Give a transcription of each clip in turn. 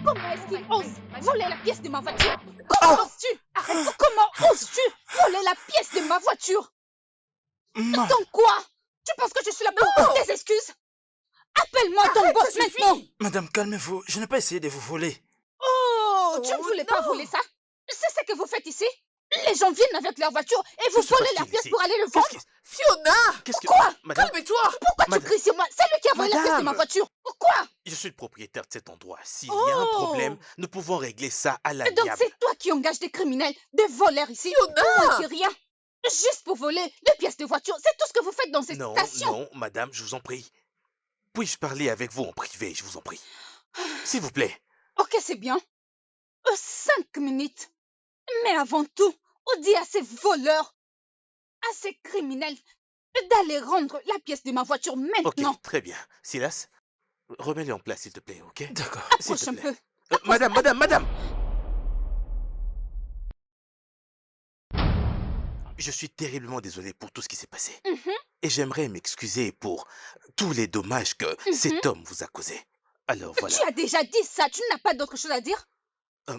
Comment est-ce qu'il ose voler la pièce de ma voiture? Comment Oh! oses-tu? Comment oses-tu voler la pièce de ma voiture? Ma... Donc quoi? Tu penses que je suis là pour des excuses? Appelle-moi ton Arrête, boss ça maintenant! suffit! Madame, calmez-vous. Je n'ai pas essayé de vous voler. Oh, tu ne Oh voulais pas voler non! ça? C'est ce que vous faites ici? Les gens viennent avec leur voiture et vous Que se volez la passe-t-il pièce ici? pour aller le Qu'est-ce vendre? qui... Fiona! Qu'est-ce que... Quoi? Madame, Calme-toi! Pourquoi tu Madame- cries sur moi? C'est lui qui a volé la pièce de ma Madame! voiture. Pourquoi? je suis le propriétaire de cet endroit. S'il y a un problème, Oh! nous pouvons régler ça à Donc l'amiable. c'est toi qui engages des criminels, des voleurs ici? Fiona! Moi qui rien. Juste pour voler les pièces de voiture. C'est tout ce que vous faites dans cette Non, station. non, madame, je vous en prie. Puis-je parler avec vous en privé, je vous en prie? S'il vous plaît. Ok, c'est bien. 5 minutes. Mais avant tout, on dit à ces voleurs, à ces criminels, d'aller rendre la pièce de ma voiture Ok, maintenant. très bien. Silas, remets-le en place, s'il te plaît, ok? D'accord. Approche un peu. Madame! Je suis terriblement désolé pour tout ce qui s'est passé. Mhm, Et j'aimerais m'excuser pour tous les dommages que cet homme vous a causés. Alors voilà. Tu as déjà dit ça, tu n'as pas d'autre chose à dire?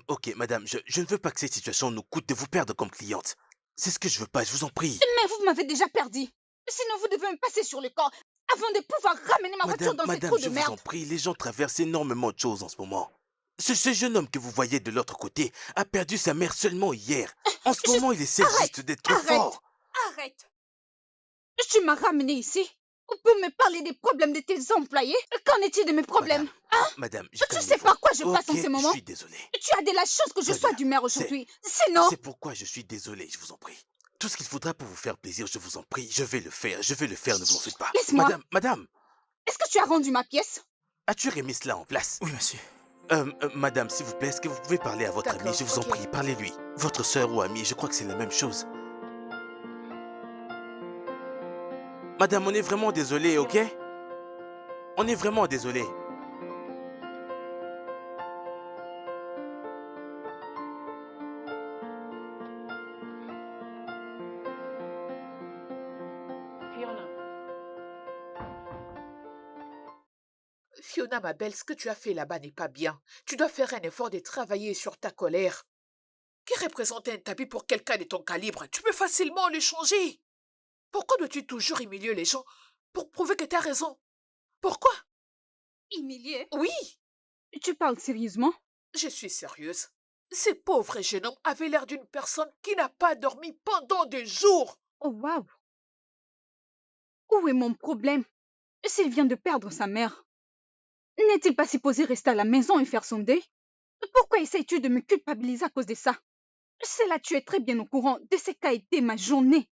Ok, madame, je ne veux pas que cette situation nous coûte de vous perdre comme cliente. C'est ce que je veux pas, je vous en prie. Mais vous m'avez déjà perdu. Sinon, vous devez me passer sur le corps avant de pouvoir ramener ma voiture dans ces Madame, trous je de vous en merde. prie, les gens traversent énormément de choses en ce moment. Ce jeune homme que vous voyez de l'autre côté a perdu sa mère seulement hier. En ce moment, il essaie juste d'être trop arrête. fort. Arrête! Tu m'as ramené ici pour me parler des problèmes de tes employés. Qu'en est-il de mes problèmes? Madame, Tu sais par quoi je passe en ce moment? je suis désolé. Tu as de la chance que je Très sois bien. d'humeur aujourd'hui. Sinon, C'est pourquoi je suis désolé, je vous en prie. Tout ce qu'il faudra pour vous faire plaisir, je vous en prie, je vais le faire, ne vous en faites pas. Laisse-moi. Madame, est-ce que tu as rendu ma pièce? as-tu remis cela en place? Oui, monsieur. Madame, s'il vous plaît, est-ce que vous pouvez parler à votre ami? D'accord, Je vous en ok. prie, parlez-lui. Votre sœur ou amie, je crois que c'est la même chose. Madame, on est vraiment désolé, ok? On est vraiment désolé. Fiona, ma belle, ce que tu as fait là-bas n'est pas bien. Tu dois faire un effort de travailler sur ta colère. Qui représente un tapis pour quelqu'un de ton calibre? Tu peux facilement le changer. Pourquoi dois-tu toujours humilier les gens pour prouver que tu as raison? Pourquoi? Humilié? Oui, Tu parles sérieusement? je suis sérieuse. Ce pauvre jeune homme avait l'air d'une personne qui n'a pas dormi pendant des jours. Oh waouh! Où est mon problème? S'il vient de perdre sa mère, n'est-il pas supposé rester à la maison et faire son deuil? Pourquoi essayes-tu de me culpabiliser à cause de ça? C'est là, tu es très bien au courant de ce qu'a été ma journée.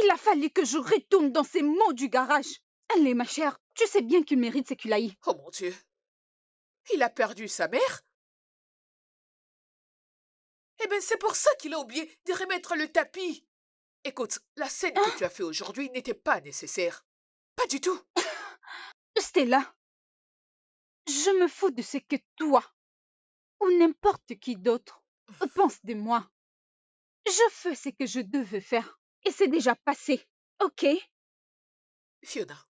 Il a fallu que je retourne dans ces mots du garage. Allez, ma chère, tu sais bien qu'il mérite ce qu'il a eu. Oh mon Dieu. Il a perdu sa mère? Eh bien, c'est pour ça qu'il a oublié de remettre le tapis. Écoute, la scène que tu as fait aujourd'hui n'était pas nécessaire. Pas du tout. Stella, je me fous de ce que toi ou n'importe qui d'autre pense de moi. Je fais ce que je devais faire et c'est déjà passé, ok? Fiona,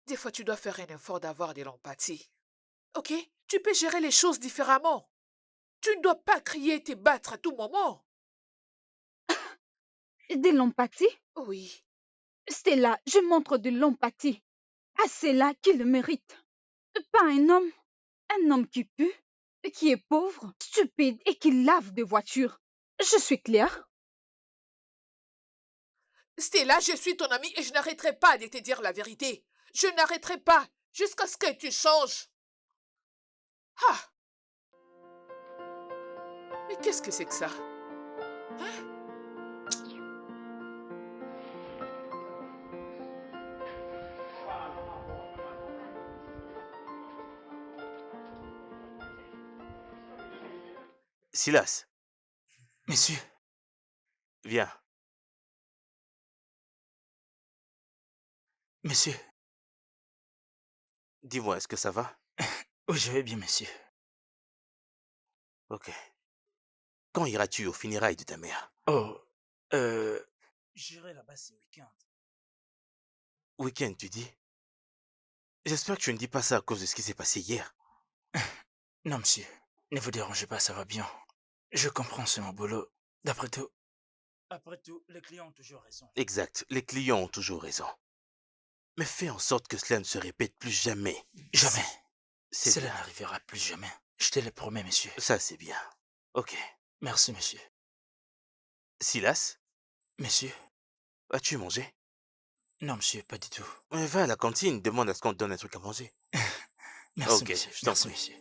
des fois tu dois faire un effort d'avoir de l'empathie. Ok? Tu peux gérer les choses différemment. Tu ne dois pas crier et te battre à tout moment. De l'empathie? Oui. Stella, je montre de l'empathie à ceux-là qui le méritent. Pas un homme qui pue, qui est pauvre, stupide et qui lave des voitures. Je suis claire? Stella, je suis ton amie et je n'arrêterai pas de te dire la vérité. Je n'arrêterai pas jusqu'à ce que tu changes. Ah! Mais qu'est-ce que c'est que ça? Hein? Silas, Monsieur, viens. monsieur. Dis-moi, est-ce que ça va? Oui, je vais bien, monsieur. Ok. Quand iras-tu aux funérailles de ta mère? Oh, j'irai là-bas ce week-end. Week-end, tu dis? J'espère que tu ne dis pas ça à cause de ce qui s'est passé hier. Non, monsieur. Ne vous dérangez pas, ça va bien. Je comprends, c'est mon boulot. D'après tout... Après tout, les clients ont toujours raison. Exact, les clients ont toujours raison. Mais fais en sorte que cela ne se répète plus jamais. Jamais. Ici. C'est Cela bien. n'arrivera plus jamais. Je te le promets, monsieur. Ça, c'est bien. Ok. Merci, monsieur. Silas, Monsieur? as-tu mangé? Non, monsieur, pas du tout. Va à la cantine, demande à ce qu'on te donne un truc à manger. Merci, Ok, monsieur. je t'en Merci, prie. monsieur.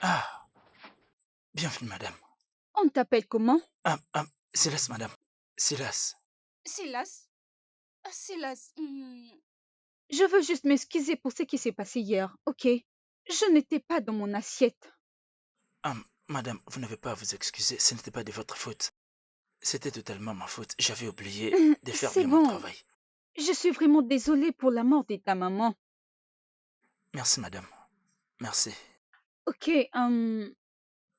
Ah, bienvenue, madame. On t'appelle comment? Silas, madame. Silas. Silas? Silas, Je veux juste m'excuser pour ce qui s'est passé hier, ok? Je n'étais pas dans mon assiette. Madame, vous n'avez pas à vous excuser, ce n'était pas de votre faute. C'était totalement ma faute. J'avais oublié de faire C'est bien mon bon. travail. Je suis vraiment désolée pour la mort de ta maman. Merci, madame. Merci. Ok,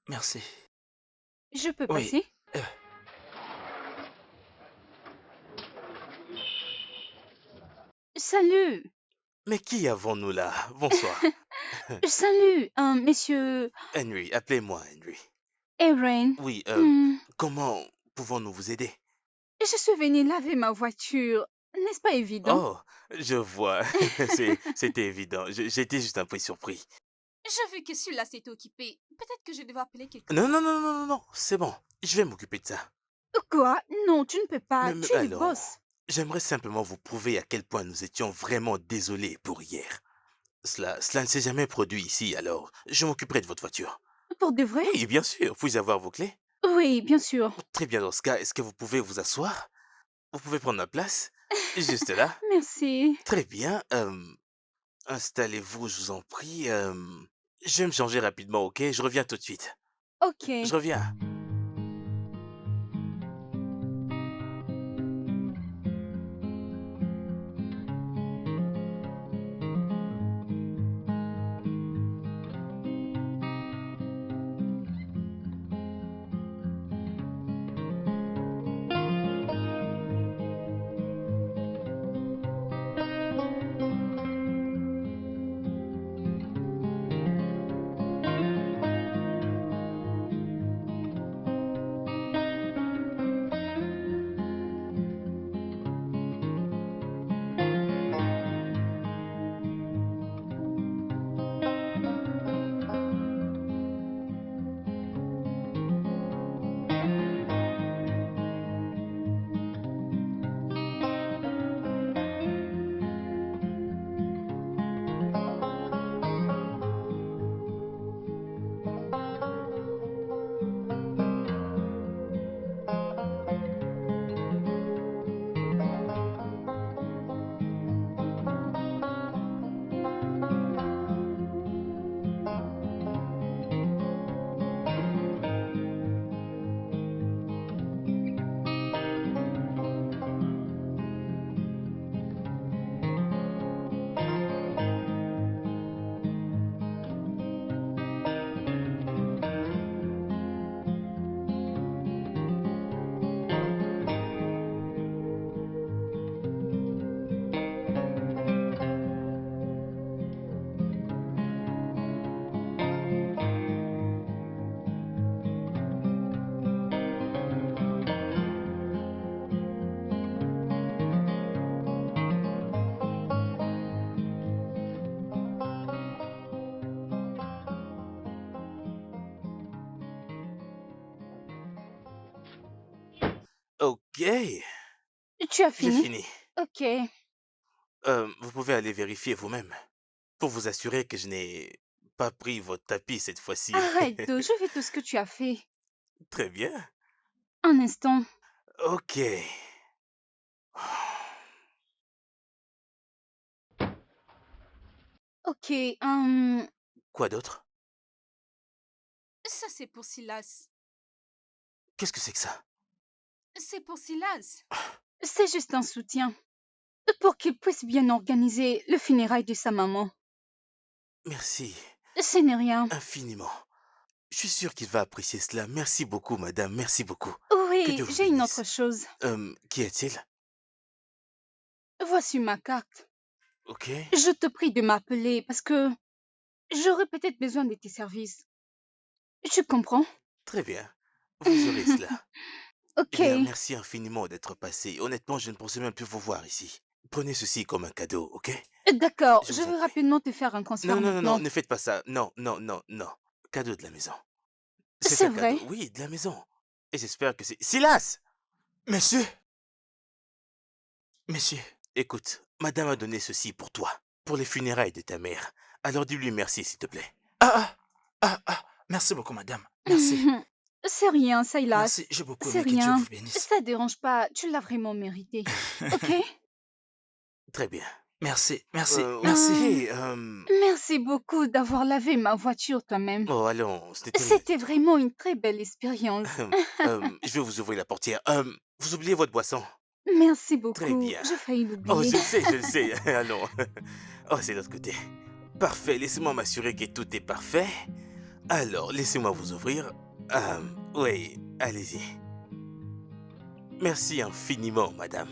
Merci. je peux Oui. passer? Salut! Mais qui avons-nous là? Bonsoir. Salut, monsieur Henry, appelez-moi Henry. Aaron. Oui, Hmm, comment pouvons-nous vous aider? je suis venue laver ma voiture. N'est-ce pas évident? Oh, je vois. C'était évident. J'étais juste un peu surpris. j'ai vu que Silas était occupé. Peut-être que je devais appeler quelqu'un Non, non, d'autre. non, non, non, non, c'est bon. Je vais m'occuper de ça. Quoi? Non, tu ne peux pas. Mais Tu es le alors, boss. j'aimerais simplement vous prouver à quel point nous étions vraiment désolés pour hier. Cela ne s'est jamais produit ici, alors je m'occuperai de votre voiture. Pour de vrai? Oui, bien sûr. Puis-je avoir vos clés? Oui, bien sûr. Très bien, dans ce cas, est-ce que vous pouvez vous asseoir? Vous pouvez prendre ma place? Juste là. Merci. Très bien. Installez-vous, je vous en prie. Je vais me changer rapidement, ok? Je reviens tout de suite. Je Ok. reviens. Ok, Tu as j'ai fini? fini. Ok. Vous pouvez aller vérifier vous-même pour vous assurer que je n'ai pas pris votre tapis cette fois-ci. Arrête, je fais tout ce que tu as fait. Très bien. Un instant. Ok. Ok, Quoi d'autre? Ça, c'est pour Silas. Qu'est-ce que c'est que ça? C'est pour Silas. c'est juste un soutien pour qu'il puisse bien organiser le funérail de sa maman. Merci Ce n'est rien. infiniment. Je suis sûr qu'il va apprécier cela. Merci beaucoup, madame. Merci beaucoup. Que Oui, Dieu vous j'ai une autre bénisse. chose. Qui est-il? Voici ma carte. Ok. Je te prie de m'appeler parce que j'aurai peut-être besoin de tes services. Tu comprends? Très bien. Vous aurez cela. Eh Ok, bien, merci infiniment d'être passé. Honnêtement, je ne pensais même plus vous voir ici. Prenez ceci comme un cadeau, ok? d'accord, Je je vous en vais prie. rapidement te faire un transfert Non, non, non, non, maintenant. ne faites pas ça. Non, non, non, non. Cadeau de la maison. C'est C'est un vrai? cadeau, oui, de la maison. Et j'espère que c'est... Silas! Monsieur, monsieur. Écoute, madame a donné ceci pour toi, pour les funérailles de ta mère. Alors dis-lui merci, s'il te plaît. Ah, ah, merci beaucoup, madame. Merci. C'est rien, Silas. Merci, j'ai beaucoup C'est aimé. Que Dieu rien. vous bénisse. Ça dérange pas, tu l'as vraiment mérité. Ok? Très bien. Merci, merci, Ok, merci. Hum, merci beaucoup d'avoir lavé ma voiture toi-même. Oh, allons, ce n'était rien du C'était tout. vraiment une très belle expérience. Je vais vous ouvrir la portière. Vous oubliez votre boisson? Merci Très beaucoup. bien. J'ai failli Oh, l'oublier. je le sais. Allons. Oh, c'est de l'autre côté. Parfait, laissez-moi m'assurer que tout est parfait. Alors, laissez-moi vous ouvrir. Oui, allez-y. Merci infiniment, madame.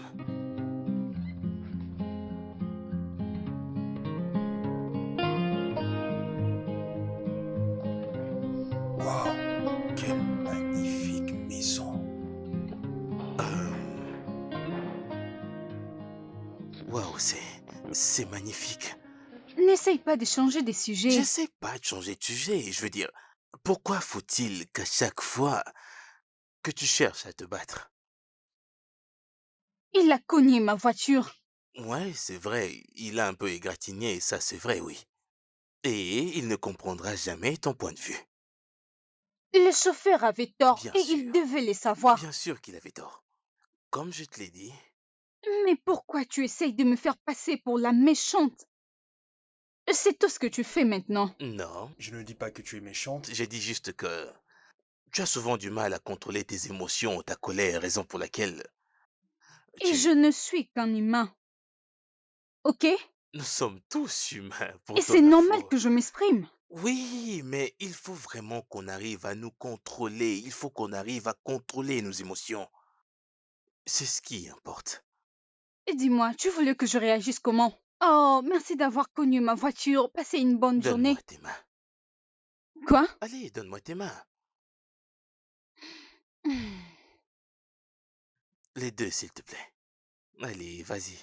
Waouh, quelle magnifique maison. Euh, Waouh, c'est magnifique. N'essaye pas de changer de sujet. J'essaie pas de changer de sujet. Je veux dire, pourquoi faut-il qu'à chaque fois que tu cherches à te battre? Il a cogné ma voiture. Ouais, c'est vrai, il a un peu égratigné, ça c'est vrai, oui. Et il ne comprendra jamais ton point de vue. Le chauffeur avait tort Bien et il sûr, devait le savoir. bien sûr qu'il avait tort. Comme je te l'ai dit, Mais pourquoi tu essayes de me faire passer pour la méchante? C'est tout ce que tu fais maintenant. non, Je ne dis pas que tu es méchante. j'ai dit juste que tu as souvent du mal à contrôler tes émotions ou ta colère, raison pour laquelle Et je tu... ne suis qu'un humain. Ok? Nous sommes tous humains Et pour c'est ton normal info. que je m'exprime. Oui, mais il faut vraiment qu'on arrive à nous contrôler. Il faut qu'on arrive à contrôler nos émotions. C'est ce qui importe. Et dis-moi, tu voulais que je réagisse comment? Oh, merci d'avoir cogné ma voiture. Passez une bonne Donne-moi journée. tes mains. Quoi? Allez, donne-moi tes mains. Les deux, s'il te plaît. Allez, vas-y.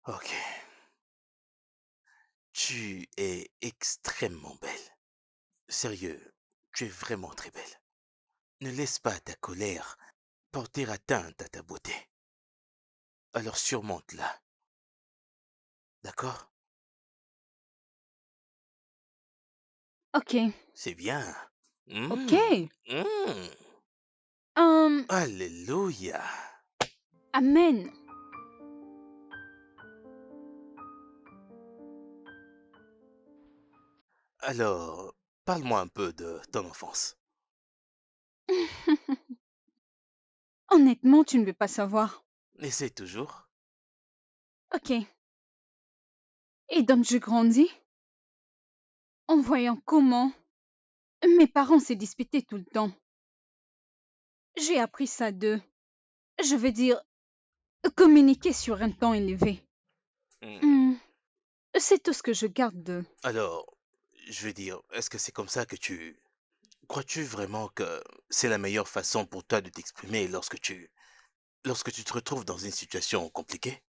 Ok. Tu es extrêmement belle. Sérieux, tu es vraiment très belle. Ne laisse pas ta colère porter atteinte à ta beauté. Alors surmonte-la. D'accord? Ok, C'est bien. ok. Mmh. Hum, Alléluia. amen. Alors, parle-moi un peu de ton enfance. Honnêtement, tu ne veux pas savoir. Essaie toujours. Ok. Et donc je grandis en voyant comment mes parents se disputaient tout le temps. J'ai appris ça d'eux. Je veux dire, communiquer sur un temps élevé. Hmm. Hmm, c'est tout ce que je garde d'eux. Alors, je veux dire, est-ce que c'est comme ça que tu... Crois-tu vraiment que c'est la meilleure façon pour toi de t'exprimer lorsque tu te retrouves dans une situation compliquée?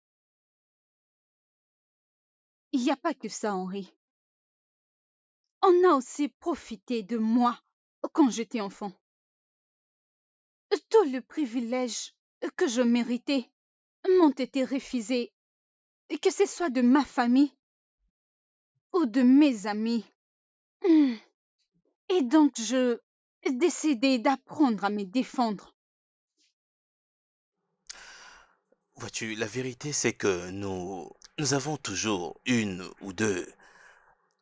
Il n'y a pas que ça, Henri. On a aussi profité de moi quand j'étais enfant. Tous les privilèges que je méritais m'ont été refusés, et que ce soit de ma famille ou de mes amis. Hmm. Et donc, je décidé d'apprendre à me défendre. Vois-tu, la vérité c'est que nous avons toujours une ou deux,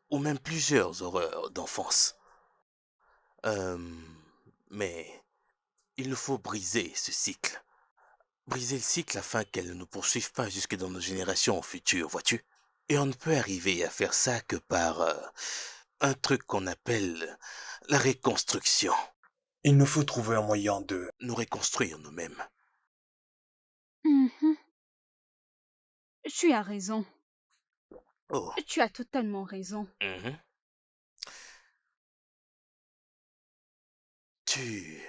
ou même plusieurs horreurs d'enfance. Euh, mais il nous faut briser ce cycle. Briser le cycle afin qu'elle ne nous poursuive pas jusque dans nos générations futures, vois-tu? Et on ne peut arriver à faire ça que par un truc qu'on appelle la reconstruction. Il nous faut trouver un moyen de... Nous reconstruire nous-mêmes. Mhm. Tu as raison. Oh. Tu as totalement raison. Mhm. Tu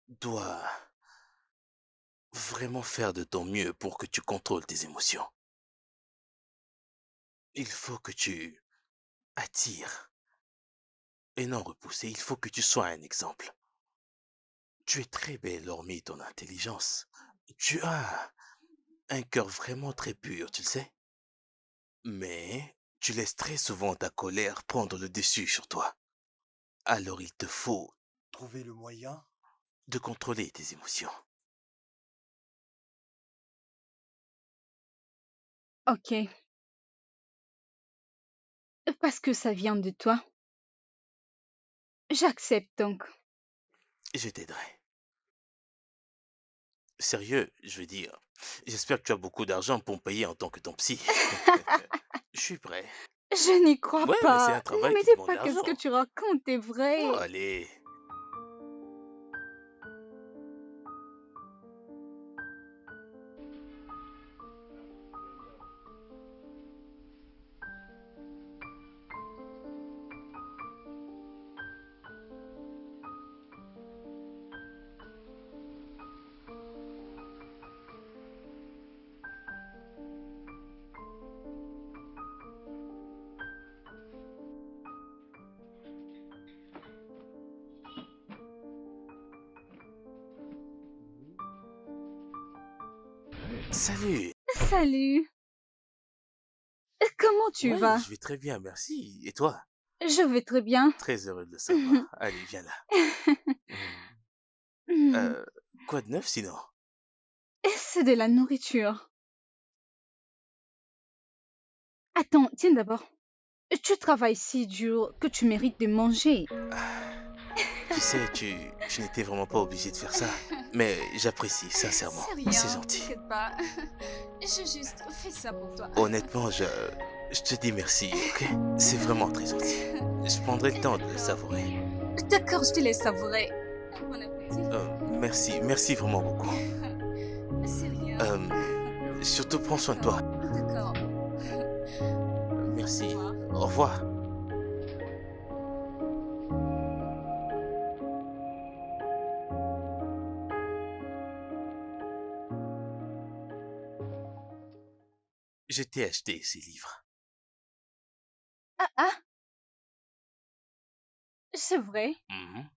dois vraiment faire de ton mieux pour que tu contrôles tes émotions. Il faut que tu attires et non repousser. Il faut que tu sois un exemple. Tu es très belle hormis ton intelligence. Tu as un cœur vraiment très pur, tu le sais. Mais tu laisses très souvent ta colère prendre le dessus sur toi. Alors il te faut Trouver le moyen? de contrôler tes émotions. Ok. Parce que ça vient de toi. J'accepte donc. Je t'aiderai. Sérieux, je veux dire. J'espère que tu as beaucoup d'argent pour me payer en tant que ton psy. Je suis prêt. Je n'y crois Ouais, mais c'est un pas. Ne travail me qui dis demande de pas que ce que l'argent. tu racontes est Oh, vrai. allez. Salut. Salut. Comment tu Ouais, vas? je vais très bien, merci. Et toi? Je vais très bien. Très heureux de le savoir. Allez, viens là. Hmm. Hmm. Euh, quoi de neuf sinon? C'est de la nourriture. Attends, tiens d'abord. Tu travailles si dur que tu mérites de manger. Tu sais, tu n'étais vraiment pas obligé de faire ça. Mais j'apprécie, sincèrement. C'est C'est rien, gentil. t'inquiète pas. J'ai juste fait ça pour toi. Honnêtement, je te dis merci, ok? C'est vraiment très gentil. Je prendrai le temps de le D'accord. savourer. D'accord, je te laisse savourer. Bon appétit. Merci, merci vraiment beaucoup. C'est rien. Surtout prends soin de toi. D'accord. Merci. Au revoir. Au revoir. Je t'ai acheté ces livres. Ah ah, c'est vrai. Mhm.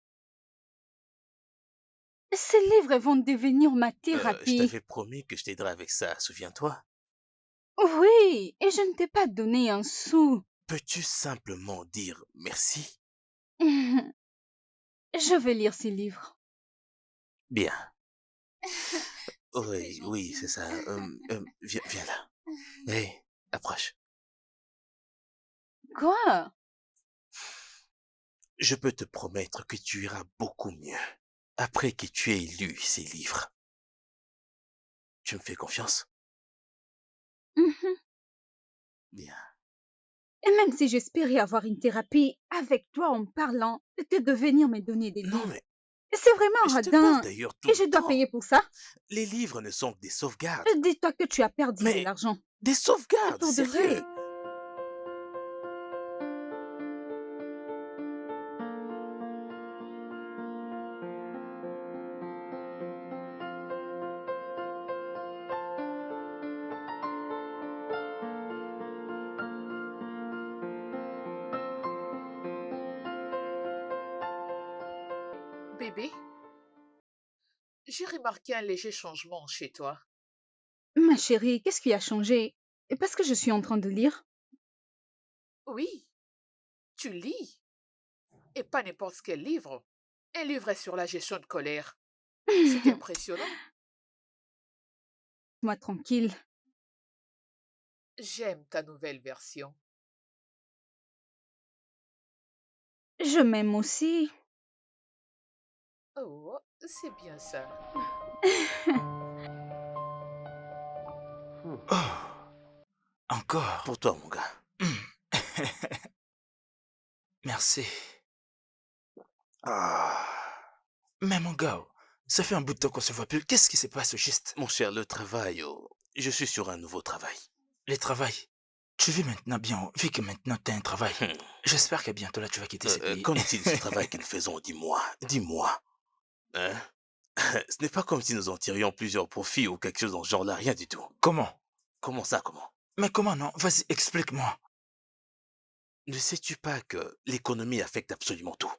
Ces livres vont devenir ma Je thérapie. t'avais promis que je t'aiderais avec ça, souviens-toi? Oui, et je ne t'ai pas donné un sou. Peux-tu simplement dire merci? Je vais lire ces livres. Bien. C'est très Oui, oui, c'est gentil. ça. Viens là. Hé, approche. Quoi? Je peux te promettre que tu iras beaucoup mieux après que tu aies lu ces livres. Tu me fais confiance? Mhm. Bien. Et même si j'espérais avoir une thérapie avec toi en parlant, que de venir me donner des Non, livres. mais C'est vraiment je te parle radin. d'ailleurs tout Et le je dois temps. payer pour ça. Les livres ne sont que des sauvegardes. Dis-toi que tu as perdu de Mais l'argent. des sauvegardes, Pour de sérieux. vrai. Bébé, j'ai remarqué un léger changement chez toi. Ma chérie, qu'est-ce qui a changé? Et parce que je suis en train de lire. Oui, tu lis, et pas n'importe quel livre. Un livre sur la gestion de colère. C'est impressionnant. Moi tranquille. J'aime ta nouvelle version. Je m'aime aussi. Oh, c'est bien ça. Oh, encore. Pour toi, mon gars. Hmm. Merci. Ah. Mais mon gars, ça fait un bout de temps qu'on se voit plus. Qu'est-ce qui se passe au juste? Mon cher, le travail, oh, je suis sur un nouveau travail. Les travail. Tu vis maintenant bien, vu que maintenant tu as un travail. Hmm. J'espère que bientôt là tu vas quitter ce pays. Qu'en est-il de ce travail que nous faisons? Dis-moi, dis-moi. Hein? Ce n'est pas comme si nous en tirions plusieurs profits ou quelque chose dans ce genre-là, rien du tout. Comment? Comment ça, comment? Mais comment non? Vas-y, explique-moi. Ne sais-tu pas que l'économie affecte absolument tout?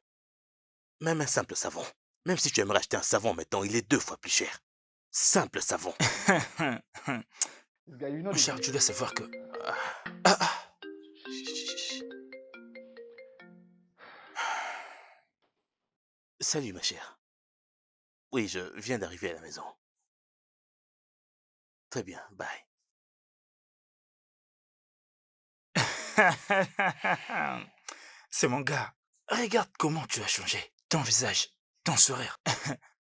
Même un simple savon. Même si tu aimerais acheter un savon maintenant, il est 2 fois plus cher. Simple savon. Mon cher, tu dois savoir que... Ah, Ah, ah. chut. Salut, ma chère. Oui, je viens d'arriver à la maison. Très bien, bye. C'est mon gars. Regarde comment tu as changé. Ton visage, ton sourire.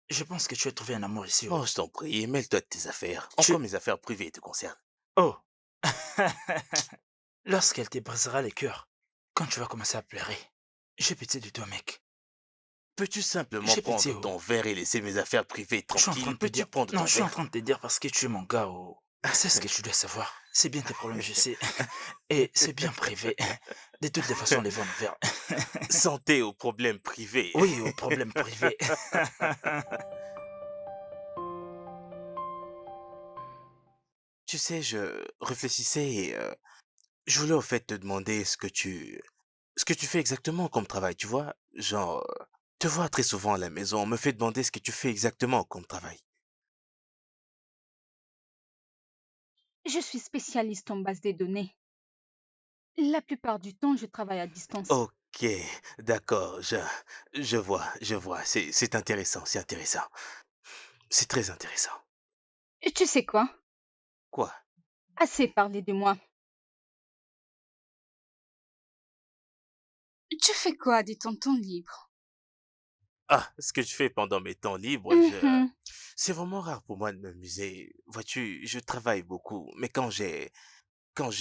Je pense que tu as trouvé un amour ici. Oh, je t'en prie, mêle-toi de tes affaires. Tu... Encore mes affaires privées te concernent. Oh. Lorsqu'elle te brisera les cœurs, quand tu vas commencer à pleurer, j'ai pitié de toi, mec. Peux-tu simplement J'ai pitié, prendre oh. ton verre et laisser mes affaires privées Je suis en train tranquilles? de te Peux-tu dire... prendre Non, ton je suis en verre? train de te dire parce que tu es mon gars, oh. C'est ce que tu dois savoir. C'est bien tes problèmes, je sais. Et c'est bien privé. De toutes les façons, les vents verts. Santé aux problèmes privés. Oui, aux problèmes privés. Tu sais, je réfléchissais et je voulais au fait te demander ce que tu fais exactement comme travail, tu vois? Genre, te vois très souvent à la maison, on me fait demander ce que tu fais exactement comme travail. Je suis spécialiste en base de données. La plupart du temps, je travaille à distance. Ok, d'accord, je vois, c'est intéressant, c'est intéressant. C'est très intéressant. Et tu sais quoi? Quoi? Assez parlé de moi. Tu fais quoi de ton temps libre? Ah, ce que je fais pendant mes temps libres, Mhm. c'est vraiment rare pour moi de m'amuser. Vois-tu, je travaille beaucoup, mais quand j'ai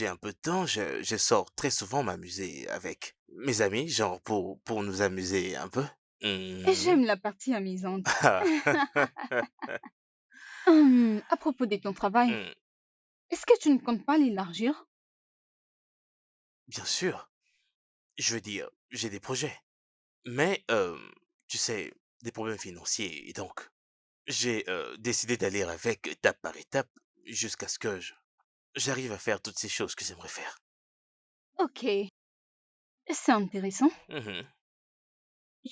un peu de temps, je sors très souvent m'amuser avec mes amis, genre pour nous amuser un peu. Mhm. J'aime la partie amusante. Ah, À propos de ton travail, hmm, est-ce que tu ne comptes pas l'élargir? bien sûr, je veux dire, j'ai des projets, mais tu sais, des problèmes financiers, et donc j'ai décidé d'aller avec étape par étape jusqu'à ce que j'arrive à faire toutes ces choses que j'aimerais faire. Ok, c'est intéressant. Mhm.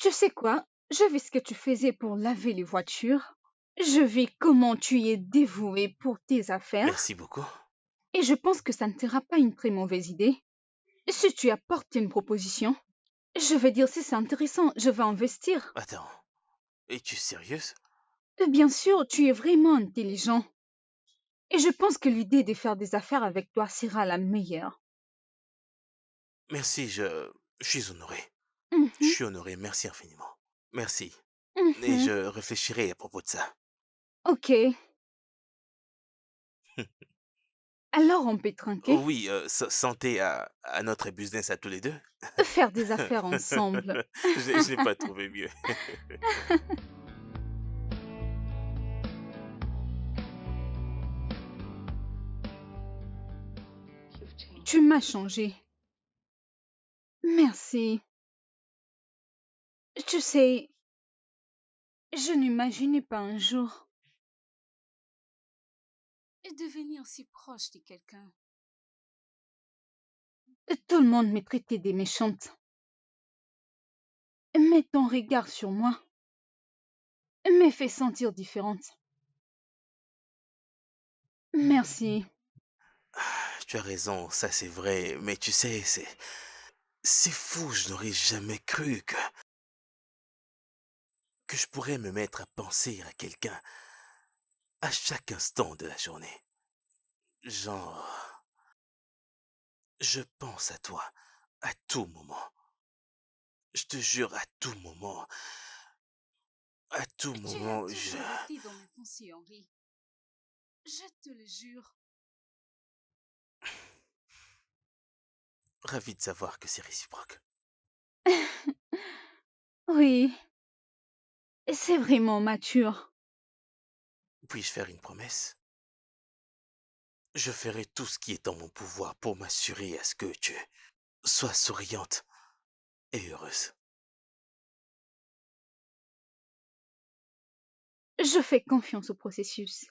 Je sais quoi? Je vis ce que tu faisais pour laver les voitures. Je vis comment tu y es dévoué pour tes affaires. Merci beaucoup. Et je pense que ça ne sera pas une très mauvaise idée. Si tu apportes une proposition, je vais dire si c'est intéressant, je vais investir. Attends, es-tu sérieuse? Bien sûr, tu es vraiment intelligent. Et je pense que l'idée de faire des affaires avec toi sera la meilleure. Merci, je suis honoré. Je Mhm, suis honoré, merci infiniment. Merci. Et mhm. je réfléchirai à propos de ça. Ok, alors on peut trinquer, Oui, santé à notre business à tous les deux. faire des affaires ensemble. Je n'ai pas trouvé mieux. Tu m'as changé. Merci. Tu sais, je n'imaginais pas un jour. Et devenir si proche de quelqu'un. Tout le monde me traitait des méchantes. Mais ton regard sur moi, me fait sentir différente. Merci. Tu as raison, ça c'est vrai, mais tu sais, c'est fou, je n'aurais jamais cru que je pourrais me mettre à penser à quelqu'un à chaque instant de la journée. Genre, je pense à toi à tout moment. Je te jure, à tout Tu as moment, toujours été dans mes pensées, Henri. Je te le jure. ravi de savoir que c'est réciproque. Oui, c'est vraiment mature. Puis-je faire une promesse? Je ferai tout ce qui est en mon pouvoir pour m'assurer à ce que tu sois souriante et heureuse. Je fais confiance au processus.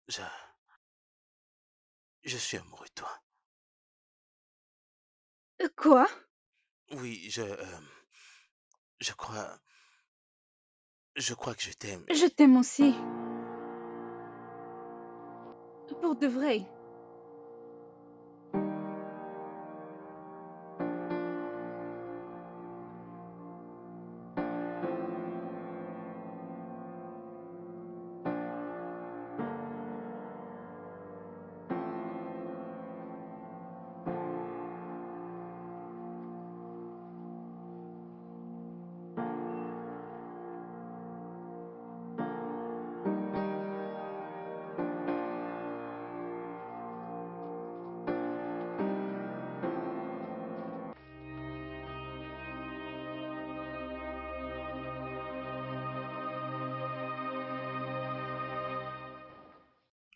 Je, je suis amoureux de toi. Quoi? Oui, je crois, je crois que je t'aime. Je t'aime aussi. Pour de vrai.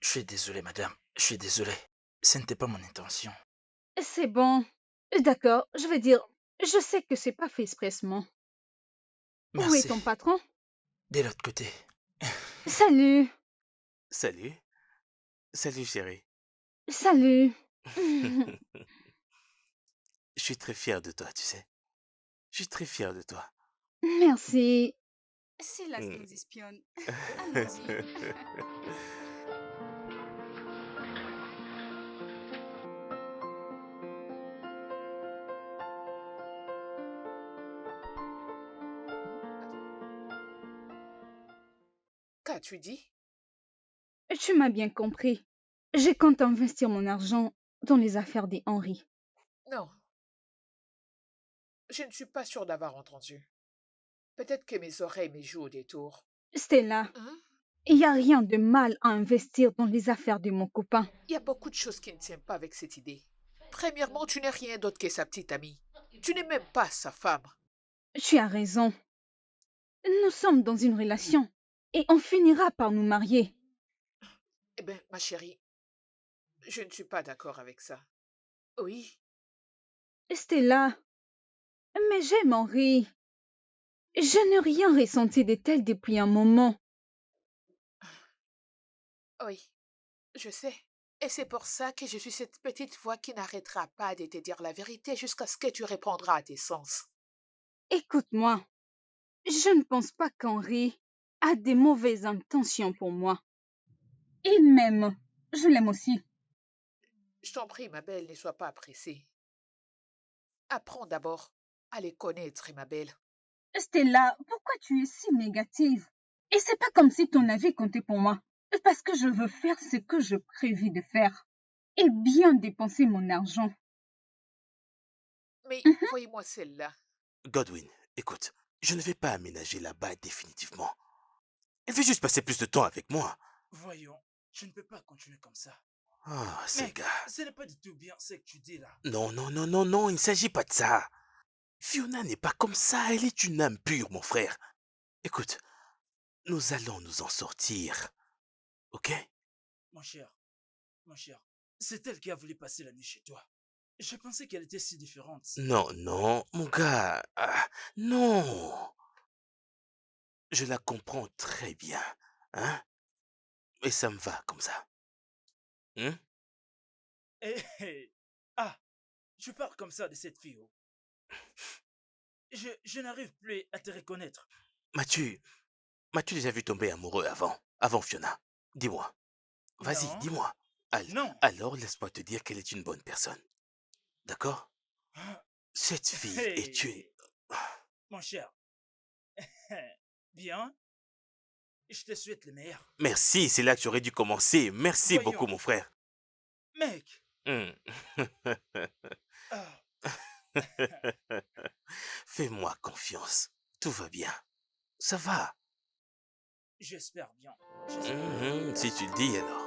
Je suis désolé, madame. Je suis désolé. Ce n'était pas mon intention. C'est bon. D'accord, je vais dire, je sais que c'est pas fait expressement. Où est Merci. ton patron? De l'autre côté. Salut. Salut, salut chérie. Salut. Je suis très fier de toi, tu sais. Je suis très fier de toi. Merci. C'est là ce Mm. nous espionne. Allons-y. Qu'as-tu dit? Tu m'as bien compris. Je compte investir mon argent dans les affaires des Henry. Non, je ne suis pas sûre d'avoir entendu. Peut-être que mes oreilles me jouent au détour. Stella, Hein? il n'y a rien de mal à investir dans les affaires de mon copain. Il y a beaucoup de choses qui ne tiennent pas avec cette idée. Premièrement, tu n'es rien d'autre que sa petite amie. Tu n'es même pas sa femme. Tu as raison. Nous sommes dans une relation et on finira par nous marier. Eh bien, ma chérie, je ne suis pas d'accord avec ça. Oui, Stella, mais j'aime Henri. Je n'ai rien ressenti de tel depuis un moment. oui, je sais. Et c'est pour ça que je suis cette petite voix qui n'arrêtera pas de te dire la vérité jusqu'à ce que tu répondras à tes sens. Écoute-moi, je ne pense pas qu'Henri a des mauvaises intentions pour moi. Il m'aime. Je l'aime aussi. Je t'en prie, ma belle, ne sois pas pressée. Apprends d'abord à les connaître, ma belle. Stella, pourquoi tu es si négative? Et c'est pas comme si ton avis comptait pour moi. Parce que je veux faire ce que je prévis de faire. Et bien dépenser mon argent. Mais Mhm. voyez-moi celle-là. Godwin, écoute, je ne vais pas aménager là-bas définitivement. Elle veut juste passer plus de temps avec moi. Voyons, je ne peux pas continuer comme ça. Ah, ces Mec, gars. ce n'est pas du tout bien ce que tu dis là. Non, non, non, non, non, il ne s'agit pas de ça. Fiona n'est pas comme ça, elle est une âme pure, mon frère. Écoute, nous allons nous en sortir, ok? Mon cher, mon cher, c'est elle qui a voulu passer la nuit chez toi. Je pensais qu'elle était si différente. Non, non, mon gars, non. Je la comprends très bien, hein? Et ça me va comme ça. Hein? Eh, eh, ah, tu parles comme ça de cette fille. Oh. je n'arrive plus à te reconnaître. M'as-tu déjà vu tomber amoureux avant Fiona? Dis-moi. Vas-y, Non, dis-moi. non. Alors, laisse-moi te dire qu'elle est une bonne personne. D'accord? Ah, Cette fille est une... hey, mon cher. Bien, je te souhaite le meilleur. Merci, c'est là que tu aurais dû commencer. Merci beaucoup, Voyons, mon frère. mec. Hmm. Ah, Fais-moi confiance. Tout va bien. Ça va. j'espère bien. J'espère. Si tu le dis alors.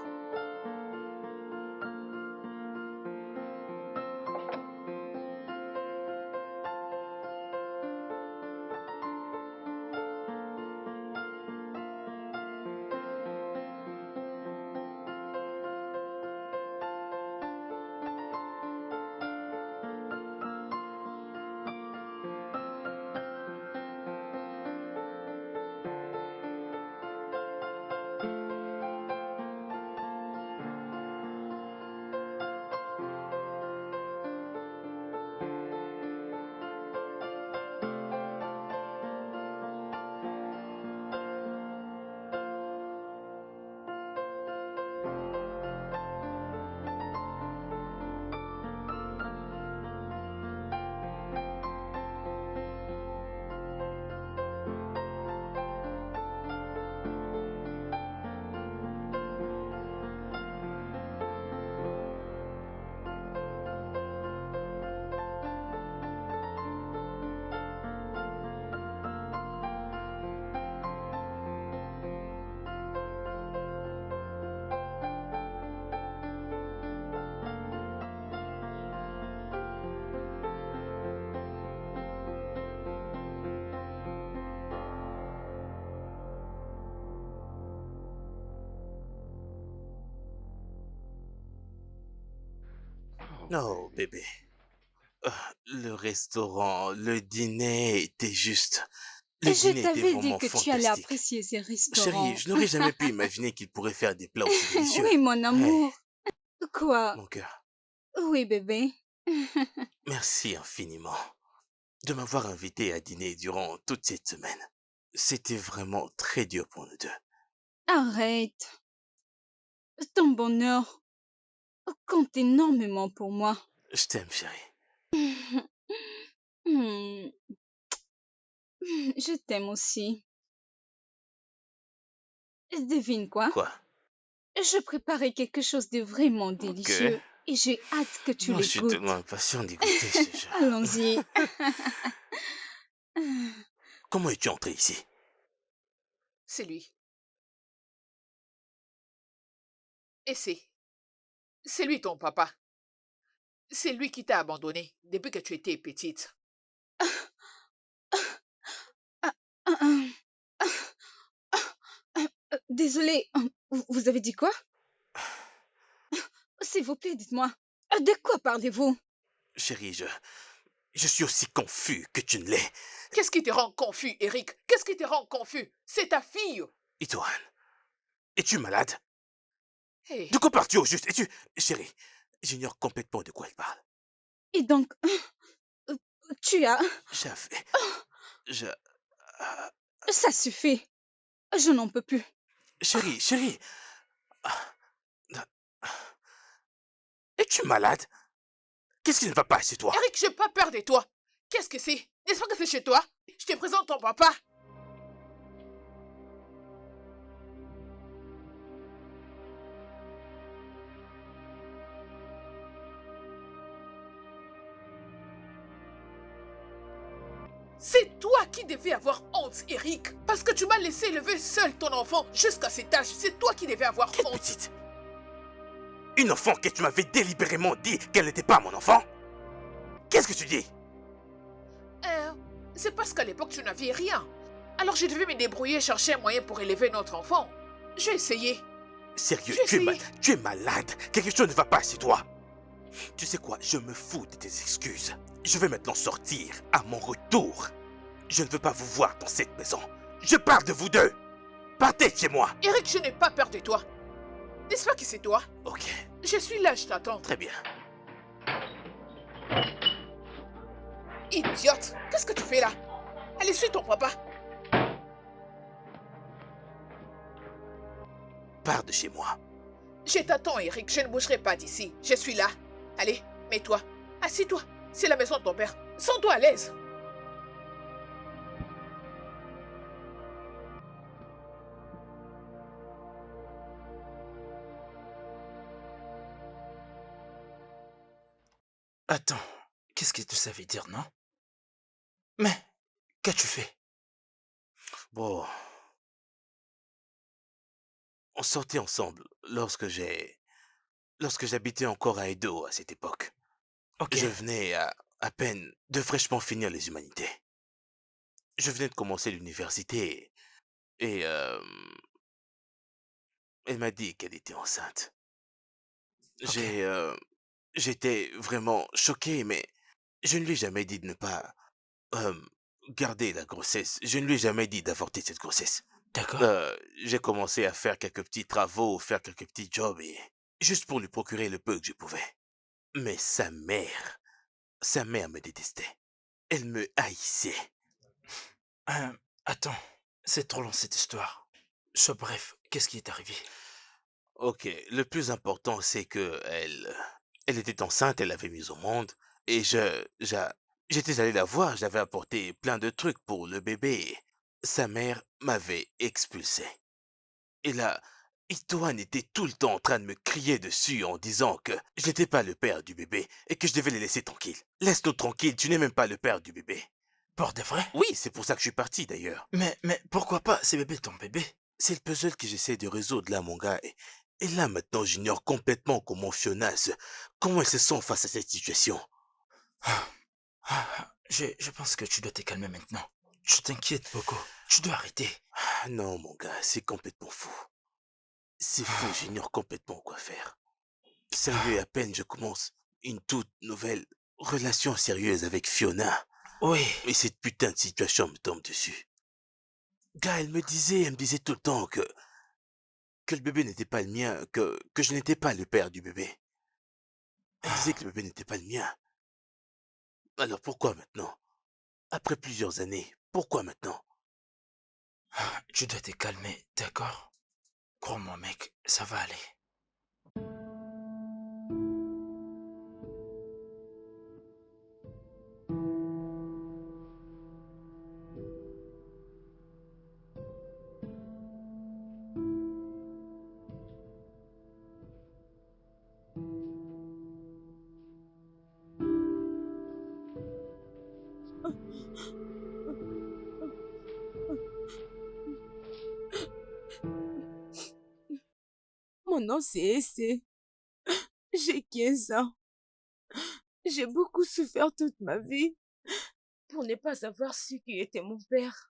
Oh, bébé. Le restaurant, le dîner était juste... Le Je dîner était t'avais dit vraiment que tu allais fantastique. apprécier ces Chérie, restaurants. je n'aurais jamais pu imaginer qu'il pourrait faire des plats aussi délicieux. Oui, mon Hey, amour. Quoi? mon cœur, Oui, bébé. merci infiniment de m'avoir invité à dîner durant toute cette semaine. C'était vraiment très dur pour nous deux. Arrête. Ton bonheur compte énormément pour moi. Je t'aime, chérie. Hmm, Je t'aime aussi. Devine quoi? Quoi? Je préparais quelque chose de vraiment Ok. délicieux et j'ai hâte que tu Non, le je suis goûtes. tellement impatient d'y goûter, je te jure. Allons-y. Comment es-tu entré ici? C'est lui. Et c'est lui ton papa. C'est lui qui t'a abandonné depuis que tu étais petite. Ah, ah, ah, ah, Désolée, vous avez dit quoi? S'il vous plaît, dites-moi. De quoi parlez-vous? Chérie, je suis aussi confus que tu ne l'es. Qu'est-ce qui te rend confus, Eric? Qu'est-ce qui te rend confus? C'est ta fille. Itoan, es-tu malade? Hé, De quoi parles-tu au juste? Chérie, j'ignore complètement de quoi elle parle. Et donc, tu as... J'avais... Je... Ça suffit. Je n'en peux plus. Chérie... Ah, es-tu malade? Qu'est-ce qui ne va pas chez toi? Eric, j'ai pas peur de toi. Qu'est-ce que c'est? N'est-ce pas que c'est chez toi? Je te présente ton papa. C'est toi qui devais avoir honte, Eric. Parce que tu m'as laissé élever seul ton enfant jusqu'à cet âge. C'est toi qui devais avoir Quelle honte. petite? Une enfant que tu m'avais délibérément dit qu'elle n'était pas mon enfant? Qu'est-ce que tu dis? C'est parce qu'à l'époque, tu n'avais rien. Alors je devais me débrouiller, chercher un moyen pour élever notre enfant. J'ai essayé. Sérieux, J'ai essayé. tu es malade. Quelque chose ne va pas chez toi. Tu sais quoi, je me fous de tes excuses. Je vais maintenant sortir à mon retour. Je ne veux pas vous voir dans cette maison. Je parle de vous deux. Partez de chez moi. Eric, je n'ai pas peur de toi. N'est-ce pas que c'est toi? Ok, Je suis là, je t'attends. très bien. Idiote! Qu'est-ce que tu fais là? Allez, suis ton papa. Pars de chez moi. Je t'attends, Eric. Je ne bougerai pas d'ici. Je suis là. Allez, mets-toi. Assis-toi. C'est la maison de ton père. Sens-toi à l'aise. Attends, qu'est-ce que tu savais dire, non? Mais, qu'as-tu fait? Bon, on sortait ensemble lorsque j'habitais encore à Edo à cette époque. Ok, Je venais à peine de fraîchement finir les humanités. Je venais de commencer l'université et elle m'a dit qu'elle était enceinte. ok. J'étais vraiment choqué, mais je ne lui ai jamais dit de ne pas euh, garder la grossesse. Je ne lui ai jamais dit d'avorter cette grossesse. D'accord. J'ai commencé à faire quelques petits travaux, faire quelques petits jobs et juste pour lui procurer le peu que je pouvais. Mais sa mère me détestait. Elle me haïssait. Euh, attends, c'est trop long cette histoire. Sois bref, qu'est-ce qui est arrivé? Ok, le plus important c'est que elle était enceinte, elle l'avait mise au monde et j'étais allé la voir, j'avais apporté plein de trucs pour le bébé. Sa mère m'avait expulsé. Et là, Itoan était tout le temps en train de me crier dessus en disant que je n'étais pas le père du bébé et que je devais les laisser tranquilles. Laisse-nous tranquilles, tu n'es même pas le père du bébé. Pour de vrai? Oui, c'est pour ça que je suis parti d'ailleurs. Mais pourquoi pas? C'est bébé ton bébé. C'est le puzzle que j'essaie de résoudre là, mon gars. Et là maintenant, j'ignore complètement comment elle se sent face à cette situation. Je pense que tu dois te calmer maintenant. Je t'inquiète beaucoup. Tu dois arrêter. Ah non, mon gars, c'est complètement fou. C'est fou, j'ignore complètement quoi faire. Sérieux, à peine je commence une toute nouvelle relation sérieuse avec Fiona. Oui, Et cette putain de situation me tombe dessus. Gars, elle me disait tout le temps que le bébé n'était pas le mien, que je n'étais pas le père du bébé. Elle disait que le bébé n'était pas le mien. Alors pourquoi maintenant? Après plusieurs années, pourquoi maintenant? tu dois te calmer, d'accord? Crois-moi, mec, ça va aller. Mon nom c'est Essé. J'ai 15 ans. J'ai beaucoup souffert toute ma vie pour ne pas savoir ce qui était mon père.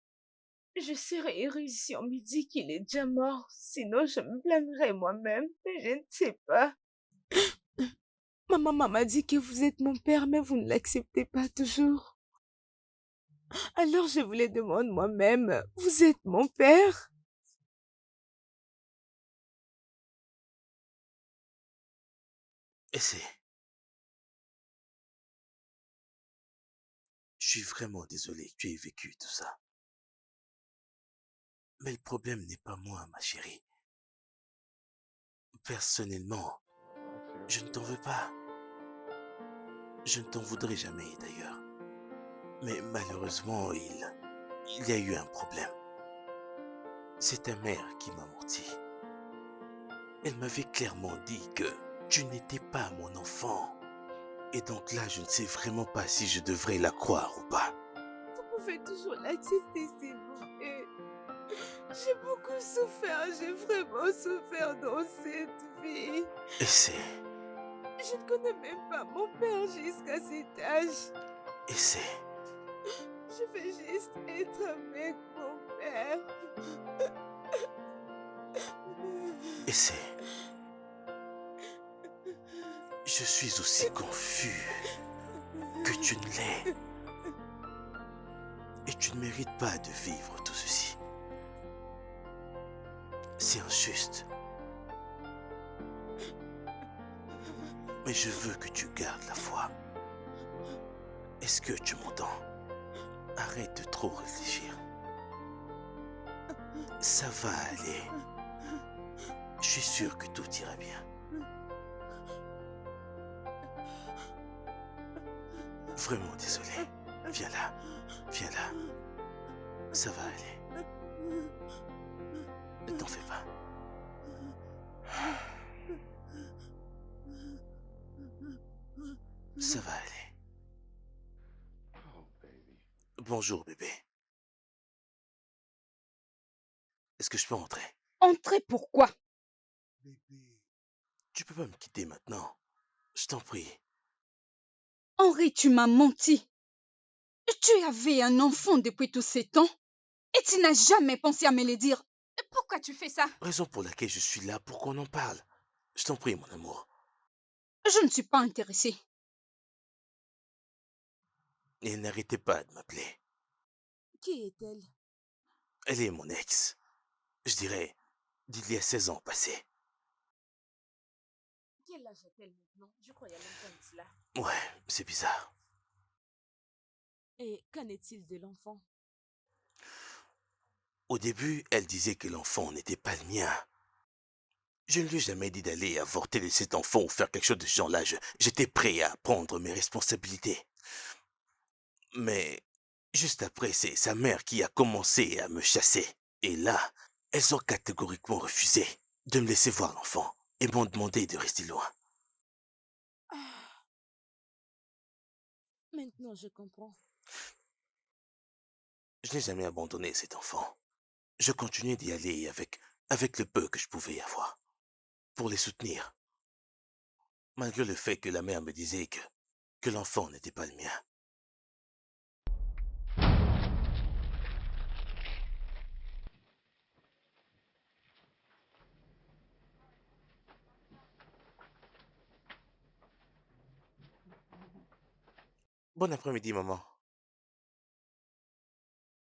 Je serais heureuse si on me dit qu'il est déjà mort, sinon je me blâmerais moi-même. Je ne sais pas. Ma maman m'a dit que vous êtes mon père, mais vous ne l'acceptez pas toujours. Alors je vous le demande moi-même, vous êtes mon père? Et je suis vraiment désolé que tu aies vécu tout ça. Mais le problème n'est pas moi, ma chérie. Personnellement, je ne t'en veux pas. Je ne t'en voudrais jamais d'ailleurs. Mais malheureusement, il y a eu un problème. C'est ta mère qui m'a menti. Elle m'avait clairement dit que tu n'étais pas mon enfant. Et donc là, je ne sais vraiment pas si je devrais la croire ou pas. Vous pouvez toujours l'accepter, s'il vous plaît. J'ai beaucoup souffert, j'ai vraiment souffert dans cette vie. Et Je ne connais même pas mon père jusqu'à cet âge. c'est... Je veux juste être avec mon père. Je suis aussi confus que tu ne l'es. Et tu ne mérites pas de vivre tout ceci. C'est injuste. Mais je veux que tu gardes la foi. Et Est-ce que tu m'entends? Arrête de trop réfléchir. Ça va aller. Je suis sûr que tout ira bien. Vraiment désolé. Viens là. Viens là. Ça va aller. Ne t'en fais pas. Ça va aller. Bonjour, bébé. Est-ce que je peux entrer? Entrer pourquoi? Bébé. Tu peux pas me quitter maintenant. Je t'en prie. Henri, tu m'as menti. Tu avais un enfant depuis tous ces temps et tu n'as jamais pensé à me le dire. Pourquoi tu fais ça? Raison pour laquelle je suis là pour qu'on en parle. Je t'en prie, mon amour. Je ne suis pas intéressée. Et n'arrêtez pas de m'appeler. Qui est-elle? Elle est mon ex. Je dirais d'il y a 16 ans passés. Quel âge a-t-elle maintenant? Je crois il y a longtemps de cela. Ouais, c'est bizarre. Et qu'en est-il de l'enfant? Au début, elle disait que l'enfant n'était pas le mien. Je ne lui ai jamais dit d'aller avorter de cet enfant ou faire quelque chose de ce genre-là. J'étais prêt à prendre mes responsabilités. Mais juste après, c'est sa mère qui a commencé à me chasser. Et là, elles ont catégoriquement refusé de me laisser voir l'enfant et m'ont demandé de rester loin. Ah, maintenant je comprends. Je n'ai jamais abandonné cet enfant. Je continuais d'y aller avec le peu que je pouvais avoir, pour les soutenir, malgré le fait que la mère me disait que l'enfant n'était pas le mien. Bon après-midi, maman.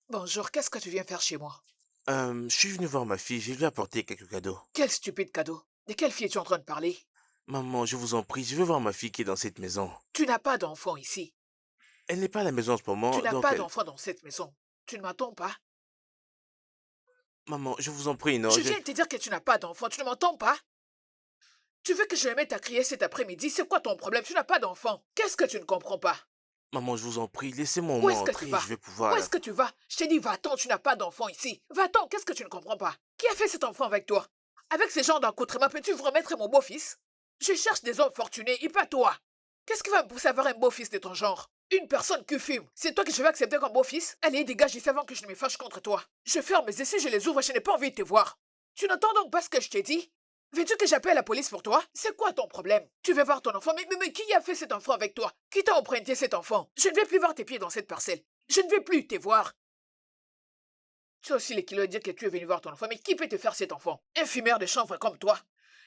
Bonjour, qu'est-ce que tu viens faire chez moi? Je suis venu voir ma fille, je lui ai apporté quelques cadeaux. Quel stupide cadeau. De quelle fille es-tu en train de parler? Maman, je vous en prie, je veux voir ma fille qui est dans cette maison. Tu n'as pas d'enfant ici. Elle n'est pas à la maison en ce Tu moment, n'as donc pas elle... d'enfant dans cette maison. Tu ne m'entends pas? Maman, je vous en prie, non, Je viens de te dire que tu n'as pas d'enfant, tu ne m'entends pas? Tu veux que je me mette à crier cet après-midi? C'est quoi ton problème? Tu n'as pas d'enfant. Qu'est-ce que tu ne comprends pas? Maman, je vous en prie, laissez-moi au Où moins est-ce que tu entrer, vas? je vais Où pouvoir... est-ce que tu vas? Je t'ai dit, va-t'en, tu n'as pas d'enfant ici. Va-t'en, qu'est-ce que tu ne comprends pas? Qui a fait cet enfant avec toi? Avec ces genres d'accoutrements, peux-tu vous remettre mon beau-fils? Je cherche des hommes fortunés et pas toi. Qu'est-ce qui va me pousser à avoir un beau-fils de ton genre? Une personne qui fume. C'est toi que je vais accepter comme beau-fils? Allez, dégage ici avant que je ne me fâche contre toi. Je ferme mes essais, je les ouvre, je n'ai pas envie de te voir. Tu n'entends donc pas ce que je t'ai dit? Veux-tu que j'appelle la police pour toi? C'est quoi ton problème? Tu veux voir ton enfant, mais qui a fait cet enfant avec toi? Qui t'a emprunté cet enfant? Je ne vais plus voir tes pieds dans cette parcelle. Je ne vais plus te voir. Tu as aussi les kilos de dire que tu es venu voir ton enfant, mais qui peut te faire cet enfant? Un fumeur de chanvre comme toi.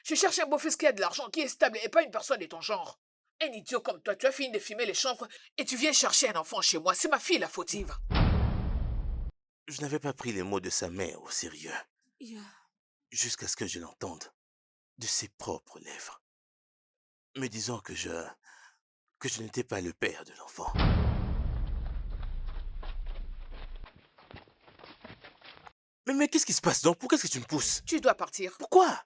Je cherche un beau-fils qui a de l'argent, qui est stable et pas une personne de ton genre. Un idiot comme toi, tu as fini de fumer les chanvres et tu viens chercher un enfant chez moi. C'est ma fille la fautive. Je n'avais pas pris les mots de sa mère au sérieux, Ya, jusqu'à ce que je l'entende de ses propres lèvres, me disant que je n'étais pas le père de l'enfant. Mais qu'est-ce qui se passe donc? Pourquoi est-ce que tu me pousses? Tu dois partir. Pourquoi?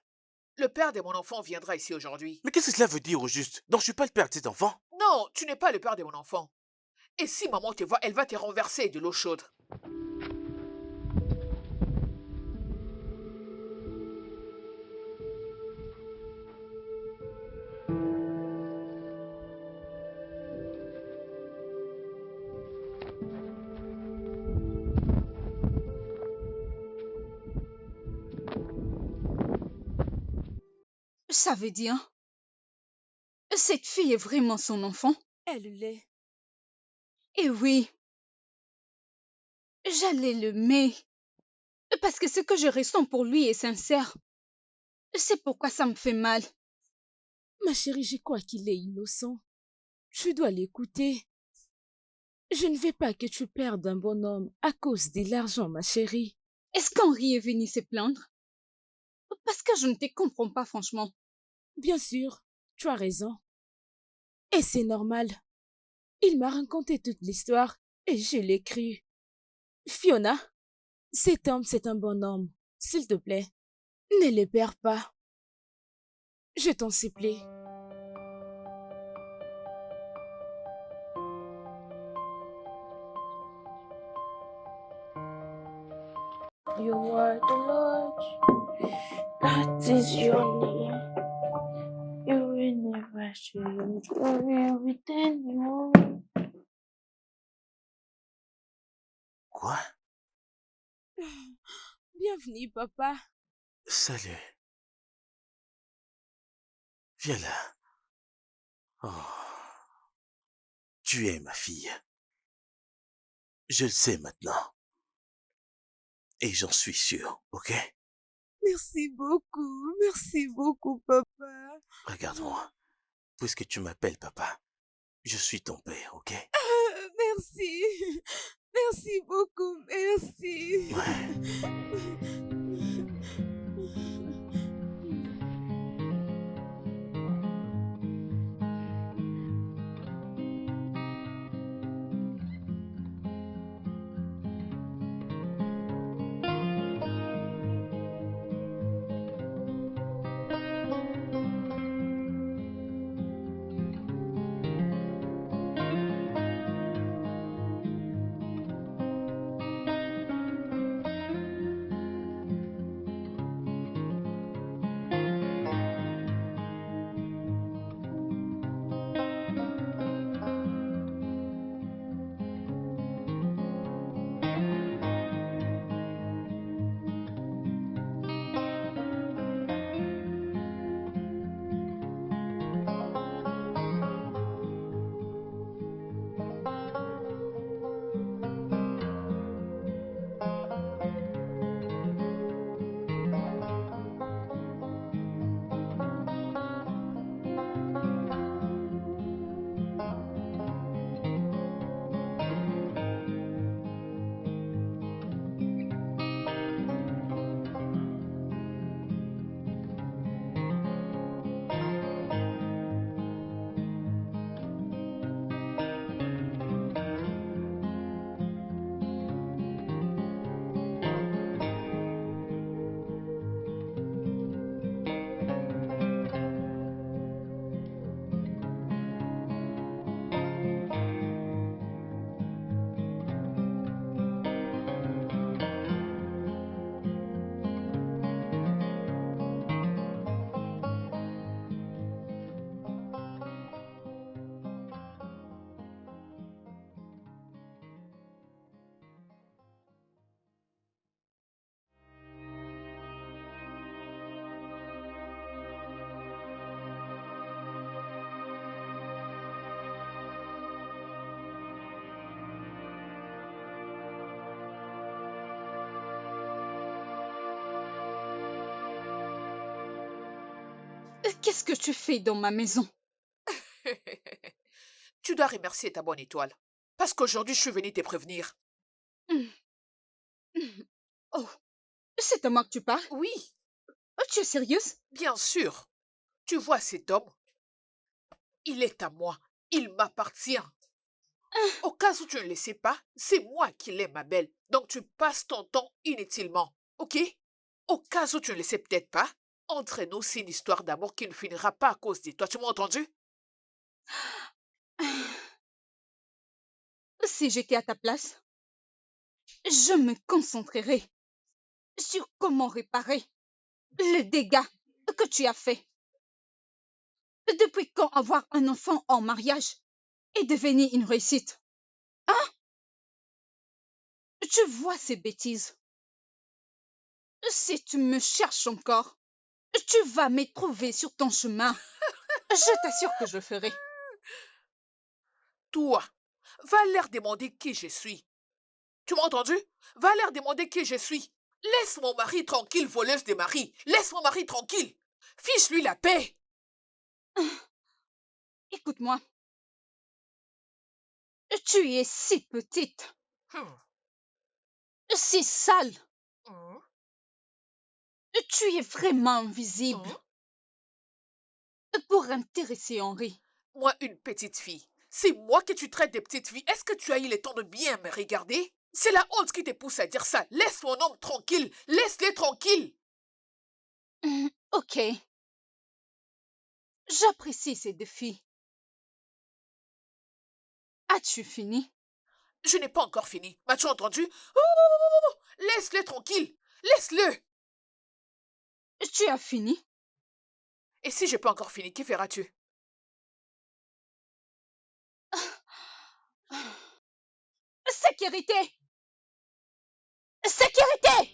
Le père de mon enfant viendra ici aujourd'hui. Mais qu'est-ce que cela veut dire au juste? Donc je suis pas le père de cet enfant? Non, tu n'es pas le père de mon enfant. Et si maman te voit, elle va te renverser de l'eau chaude. Ça veut dire, cette fille est vraiment son enfant? elle l'est. Eh oui, j'allais l'aimer. Parce que ce que je ressens pour lui est sincère. C'est pourquoi ça me fait mal. Ma chérie, je crois qu'il est innocent. Tu dois l'écouter. Je ne veux pas que tu perdes un bon homme à cause de l'argent, ma chérie. Est-ce qu'Henri est venu se plaindre? Parce que je ne te comprends pas, franchement. Bien sûr, tu as raison. Et c'est normal. Il m'a raconté toute l'histoire et je l'ai cru. Fiona, cet homme, c'est un bon homme. S'il te plaît, ne le perds pas. Je t'en supplie. You are the Lord, that is your name. You will never show your glory with anyone. Quoi? Bienvenue, papa. Salut. Viens là. Oh, tu es ma fille. Je le sais maintenant. Et j'en suis sûr, ok? Merci beaucoup, papa. Regarde-moi. Puisque tu m'appelles papa, je suis ton père, ok? Merci. Merci beaucoup, merci. Ouais. Qu'est-ce que tu fais dans ma maison? Tu dois remercier ta bonne étoile. Parce qu'aujourd'hui, je suis venue te prévenir. Hum, hum. Oh, c'est à moi que tu parles? Oui, Oh, tu es sérieuse? bien sûr. Tu vois cet homme? Il est à moi. Il m'appartient. Au cas où tu ne le sais pas, c'est moi qui l'aime, ma belle. Donc tu passes ton temps inutilement. OK? Au cas où tu ne le sais peut-être pas, entre nous, c'est une histoire d'amour qui ne finira pas à cause de toi. Tu m'as entendu? Si j'étais à ta place, je me concentrerais sur comment réparer les dégâts que tu as faits. Depuis quand avoir un enfant en mariage est devenu une réussite? Hein? Tu vois ces bêtises? Si tu me cherches encore, tu vas me trouver sur ton chemin. Je t'assure que je le ferai. Toi, va leur demander qui je suis. Tu m'as entendu? Va leur demander qui je suis. Laisse mon mari tranquille, voleuse de mari. Laisse mon mari tranquille. Fiche-lui la paix. Écoute-moi, tu es si petite, Hum, si sale, hum, tu es vraiment invisible hum. pour intéresser Henri. Moi, une petite fille. C'est moi que tu traites de petite fille. Est-ce que tu as eu le temps de bien me regarder? C'est la honte qui te pousse à dire ça. Laisse mon homme tranquille. Laisse-le tranquille. Ok, j'apprécie ces défis. As-tu fini? Je n'ai pas encore fini. M'as-tu entendu? Oh, laisse-le tranquille. Laisse-le. Tu as fini? Et si j'ai pas encore fini, que feras-tu? Sécurité! Sécurité!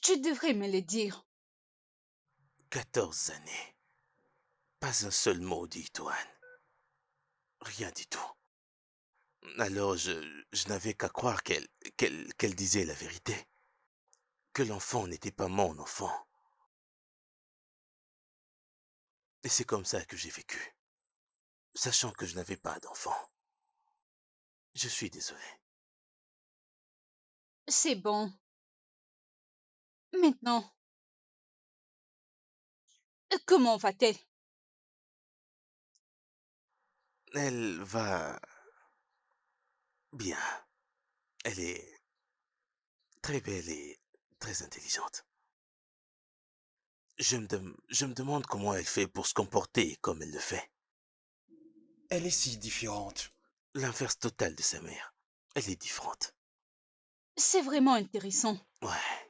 Tu devrais me le dire. 14 années. Pas un seul mot dit Toan. Rien du tout. Alors je n'avais qu'à croire qu'elle disait la vérité. Que l'enfant n'était pas mon enfant. Et c'est comme ça que j'ai vécu. Sachant que je n'avais pas d'enfant. Je suis désolé. C'est bon. Maintenant, comment va-t-elle? Elle va bien. Elle est très belle et très intelligente. Je me demande comment elle fait pour se comporter comme elle le fait. Elle est si différente. L'inverse total de sa mère. Elle est différente. C'est vraiment intéressant. Ouais.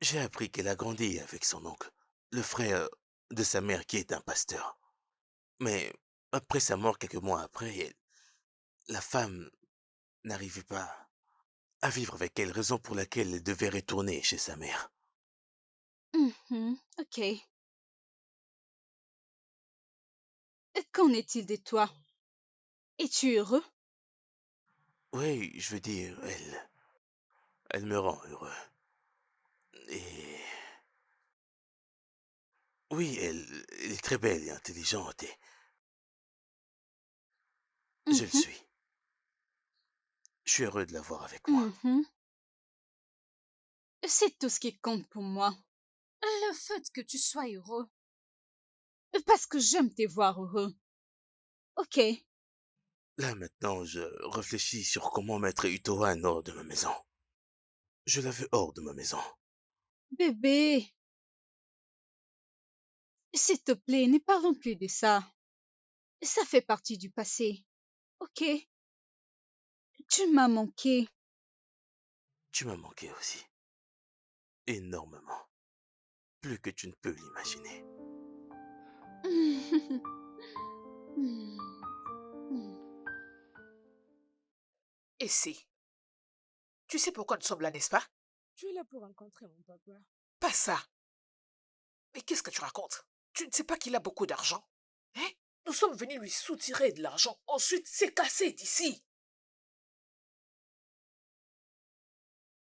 J'ai appris qu'elle a grandi avec son oncle, le frère de sa mère qui est un pasteur. Mais après sa mort quelques mois après, la femme n'arrivait pas à vivre avec elle, raison pour laquelle elle devait retourner chez sa mère. Ok. Qu'en est-il de toi? Es-tu heureux? Oui, je veux dire, elle me rend heureux. Et oui, elle est très belle et intelligente et je le Mhm, suis. Je suis heureux de l'avoir avec moi. mhm. C'est tout ce qui compte pour moi. Le fait que tu sois heureux. Parce que j'aime te voir heureux. Ok. Là maintenant, je réfléchis sur comment mettre Utohan hors de ma maison. Je la veux hors de ma maison. Bébé, s'il te plaît, ne parlons plus de ça. Ça fait partie du passé. Ok. Tu m'as manqué. Tu m'as manqué aussi. Énormément. Plus que tu ne peux l'imaginer. Et si? Tu sais pourquoi nous sommes là, n'est-ce pas? Tu es là pour rencontrer mon papa. Pas ça. Mais qu'est-ce que tu racontes? Tu ne sais pas qu'il a beaucoup d'argent? Hein? Nous sommes venus lui soutirer de l'argent. Ensuite, c'est cassé d'ici.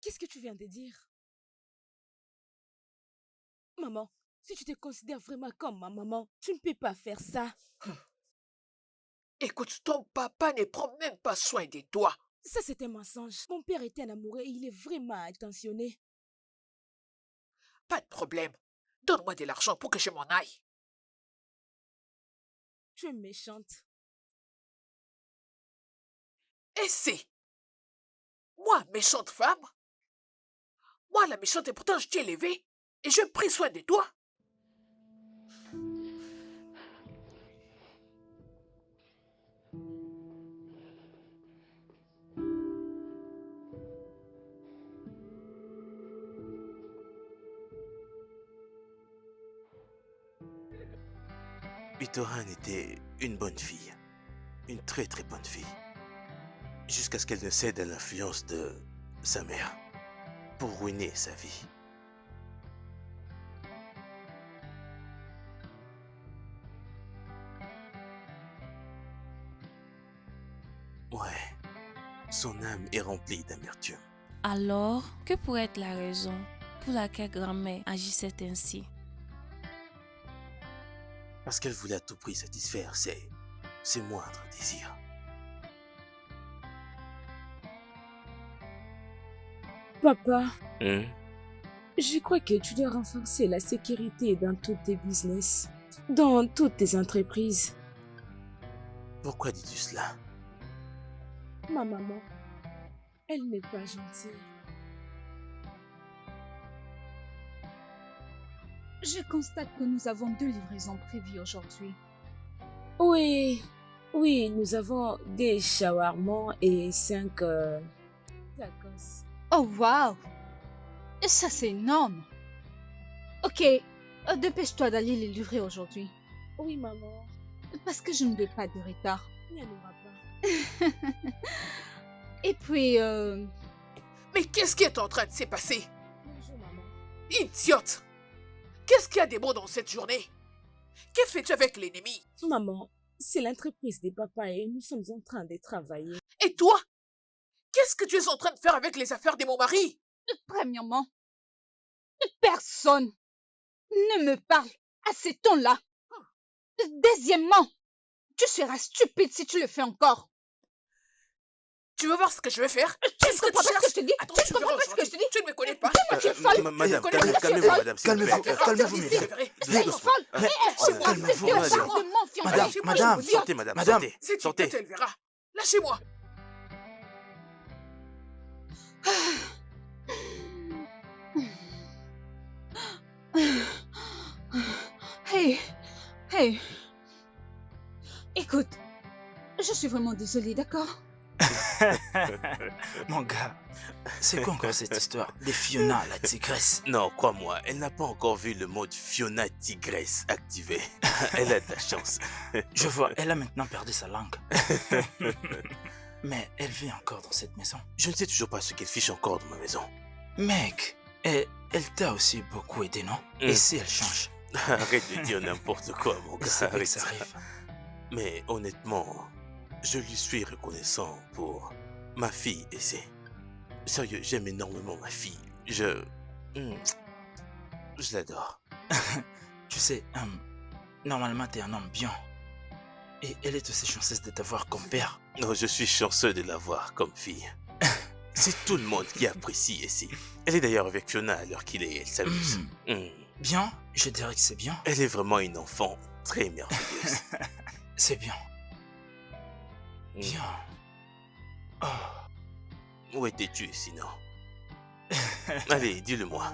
Qu'est-ce que tu viens de dire? Maman, si tu te considères vraiment comme ma maman, tu ne peux pas faire ça. Écoute, ton papa ne prend même pas soin de toi. Ça, c'est un mensonge. Mon père était un amoureux et il est vraiment attentionné. Pas de problème. Donne-moi de l'argent pour que je m'en aille. Tu es méchante. Et c'est moi, méchante femme. Moi, la méchante, et pourtant je t'ai élevé. Et je pris soin de toi. Bitohan était une bonne fille. Une très très bonne fille. Jusqu'à ce qu'elle ne cède à l'influence de sa mère pour ruiner sa vie. Ouais, son âme est remplie d'amertume. Alors, que pourrait être la raison pour laquelle grand-mère agissait ainsi? Parce qu'elle voulait à tout prix satisfaire ses moindres désirs. Papa, Hein? je crois que tu dois renforcer la sécurité dans tous tes business, dans toutes tes entreprises. Pourquoi dis-tu cela? Ma maman, elle n'est pas gentille. Je constate que nous avons 2 livraisons prévues aujourd'hui. Oui, oui, nous avons des shawarma et 5 tacos. Oh waouh! Ça c'est énorme. Ok, dépêche-toi d'aller les livrer aujourd'hui. Oui, maman, Parce que je ne veux pas de retard. il n'y en aura pas. Et puis, Mais qu'est-ce qui est en train de se passer? Bonjour, maman. Idiote! Qu'est-ce qu'il y a de beau dans cette journée? Que fais-tu avec l'ennemi? Maman, c'est l'entreprise des papas et nous sommes en train de travailler. Et toi? Qu'est-ce que tu es en train de faire avec les affaires de mon mari? premièrement, personne ne me parle à ces tons-là. Deuxièmement, tu seras stupide si tu le fais encore. Tu veux voir ce que je vais faire? Tu ne Qu'est-ce que comprends tu pas ce que cherches? je te dis? Attends, Tu ne tu comprends verras pas ce que je te aujourd'hui. dis? Tu ne me connais pas. Dis-moi, tu es folle. Madame, connais calmez-vous, pas. madame, s'il vous plaît. Calmez-vous, Calmez-vous. calmez-vous, Tu mesdames. verrais. Tu es Doucement. folle. Mais- Lâchez-moi, calmez-vous, c'est un madame. genre de menfiant. Madame, Lâchez-moi, madame. je vous dis. Sortez, madame, Madame. sortez. Si tu Sortez. peux, tu le verras. Lâchez-moi. Hey, hey. Écoute, je suis vraiment désolée, d'accord? Mon gars, c'est quoi encore cette histoire de Fiona, la tigresse? Non, crois-moi, elle n'a pas encore vu le mode Fiona Tigresse activé. Elle a de la chance. Je vois, elle a maintenant perdu sa langue. Mais elle vit encore dans cette maison. Je ne sais toujours pas ce qu'elle fiche encore dans ma maison. Mec, elle t'a aussi beaucoup aidé, non? Et si elle change? Arrête de dire n'importe quoi, mon gars. C'est vrai que Arrête ça ça. arrive. Mais honnêtement, je lui suis reconnaissant pour ma fille Essay. Sérieux, j'aime énormément ma fille. Je l'adore. Tu sais, normalement, t'es un homme bien. Et elle est aussi chanceuse de t'avoir comme père. Oh, je suis chanceux de l'avoir comme fille. C'est tout le monde qui apprécie Essay. Elle est d'ailleurs avec Fiona à l'heure qu'il est, elle s'amuse. Bien, je dirais que c'est bien. Elle est vraiment une enfant très merveilleuse. C'est bien. Mm. Bien. Oh. Où étais-tu sinon? Allez, dis-le-moi.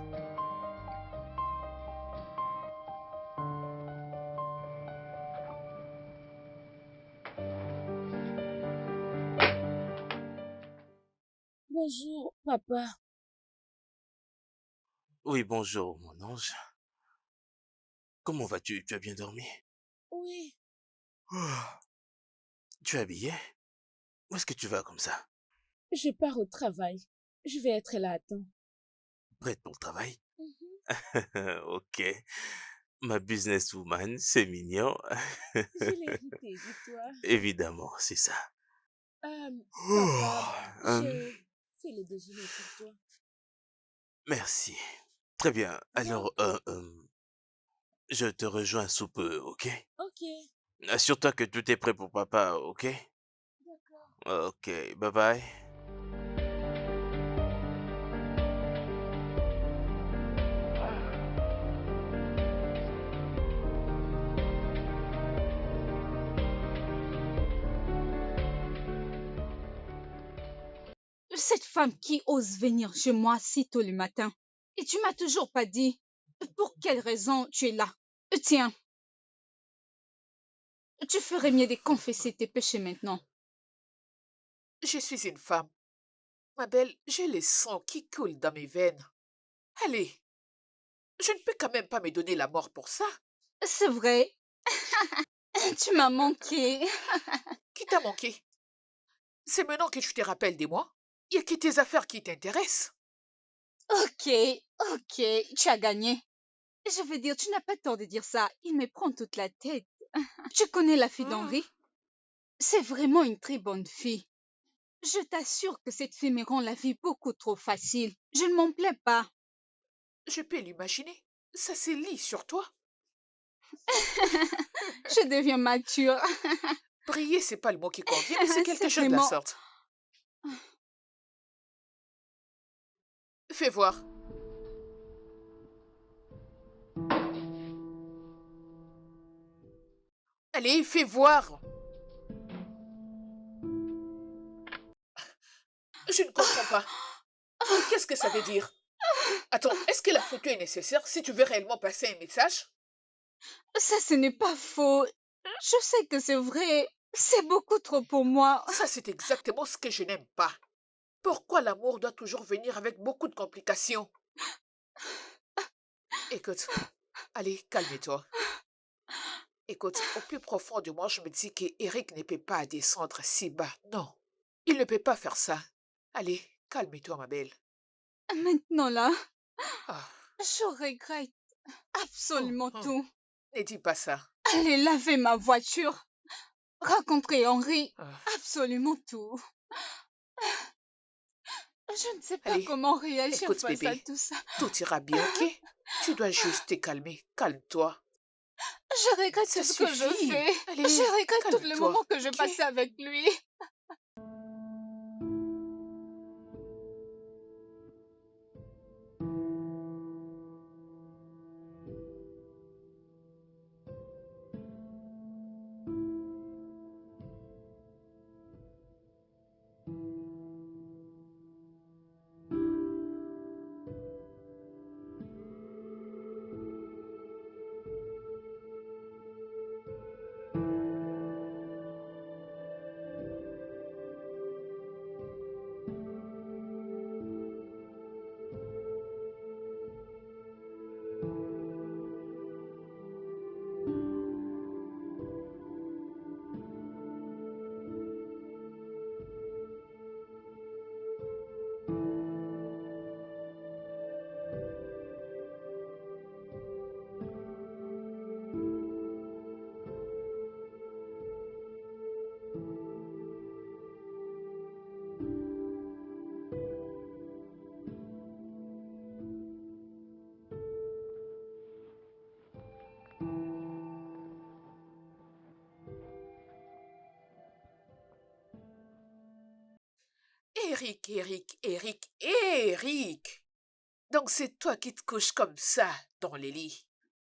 Bonjour, papa. Oui, bonjour, mon ange. Comment vas-tu? Tu as bien dormi? Oui, Tu es habillé? Où est-ce que tu vas comme ça? je pars au travail. Je vais être là à temps. Prête pour le travail? Mhm. Ok. Ma businesswoman, c'est mignon. Je l'ai invité, dis-toi. Évidemment, c'est ça. Papa, Hum, je fais le déjeuner pour toi. Merci. Très bien. Alors, je te rejoins sous peu, ok? Ok, Assure-toi que tout est prêt pour papa, ok? d'accord. Ok, bye bye. Cette femme qui ose venir chez moi si tôt le matin. Et tu m'as toujours pas dit pour quelle raison tu es là. Tiens, tu ferais mieux de confesser tes péchés maintenant. Je suis une femme. Ma belle, j'ai le sang qui coule dans mes veines. Allez, je ne peux quand même pas me donner la mort pour ça. C'est vrai, tu m'as manqué. Qui t'a manqué? C'est maintenant que tu te rappelles de moi. Il y a que tes affaires qui t'intéressent. Ok, ok, tu as gagné. Je veux dire, tu n'as pas tort de dire ça. Il me prend toute la tête. Tu connais la fille Hmm, d'Henri? C'est vraiment une très bonne fille. Je t'assure que cette fille me rend la vie beaucoup trop facile. Je ne m'en plais pas. je peux l'imaginer. Ça se lit sur toi. Je deviens mature. Briller, c'est pas le mot qui convient, mais c'est quelque C'est chose de la vraiment... sorte. Fais voir. Allez, fais voir. Je ne comprends pas. Qu'est-ce que ça veut dire? Attends, est-ce que la photo est nécessaire si tu veux réellement passer un message? Ça, ce n'est pas faux. Je sais que c'est vrai. C'est beaucoup trop pour moi. Ça, c'est exactement ce que je n'aime pas. Pourquoi l'amour doit toujours venir avec beaucoup de complications? Écoute, allez, calme-toi. Écoute, au plus profond de moi, je me dis que Eric ne peut pas descendre si bas. Non, il ne peut pas faire ça. Allez, calme-toi, ma belle. Maintenant là, Ah, je regrette hum, absolument hum, tout. ne dis pas ça. Aller laver ma voiture, rencontrer Henri, Ah, absolument tout. Je ne sais pas allez, comment réagir écoute, face à bébé. tout ça. Tout ira bien, ok? Tu dois juste te calmer. Calme-toi. Je regrette Ça tout ce que je suffit. fais. Allez, Je regrette tous les calme-toi, moments que je ok? passais avec lui. Eric, Eric, Eric, Eric. Donc c'est toi qui te couches comme ça dans les lits.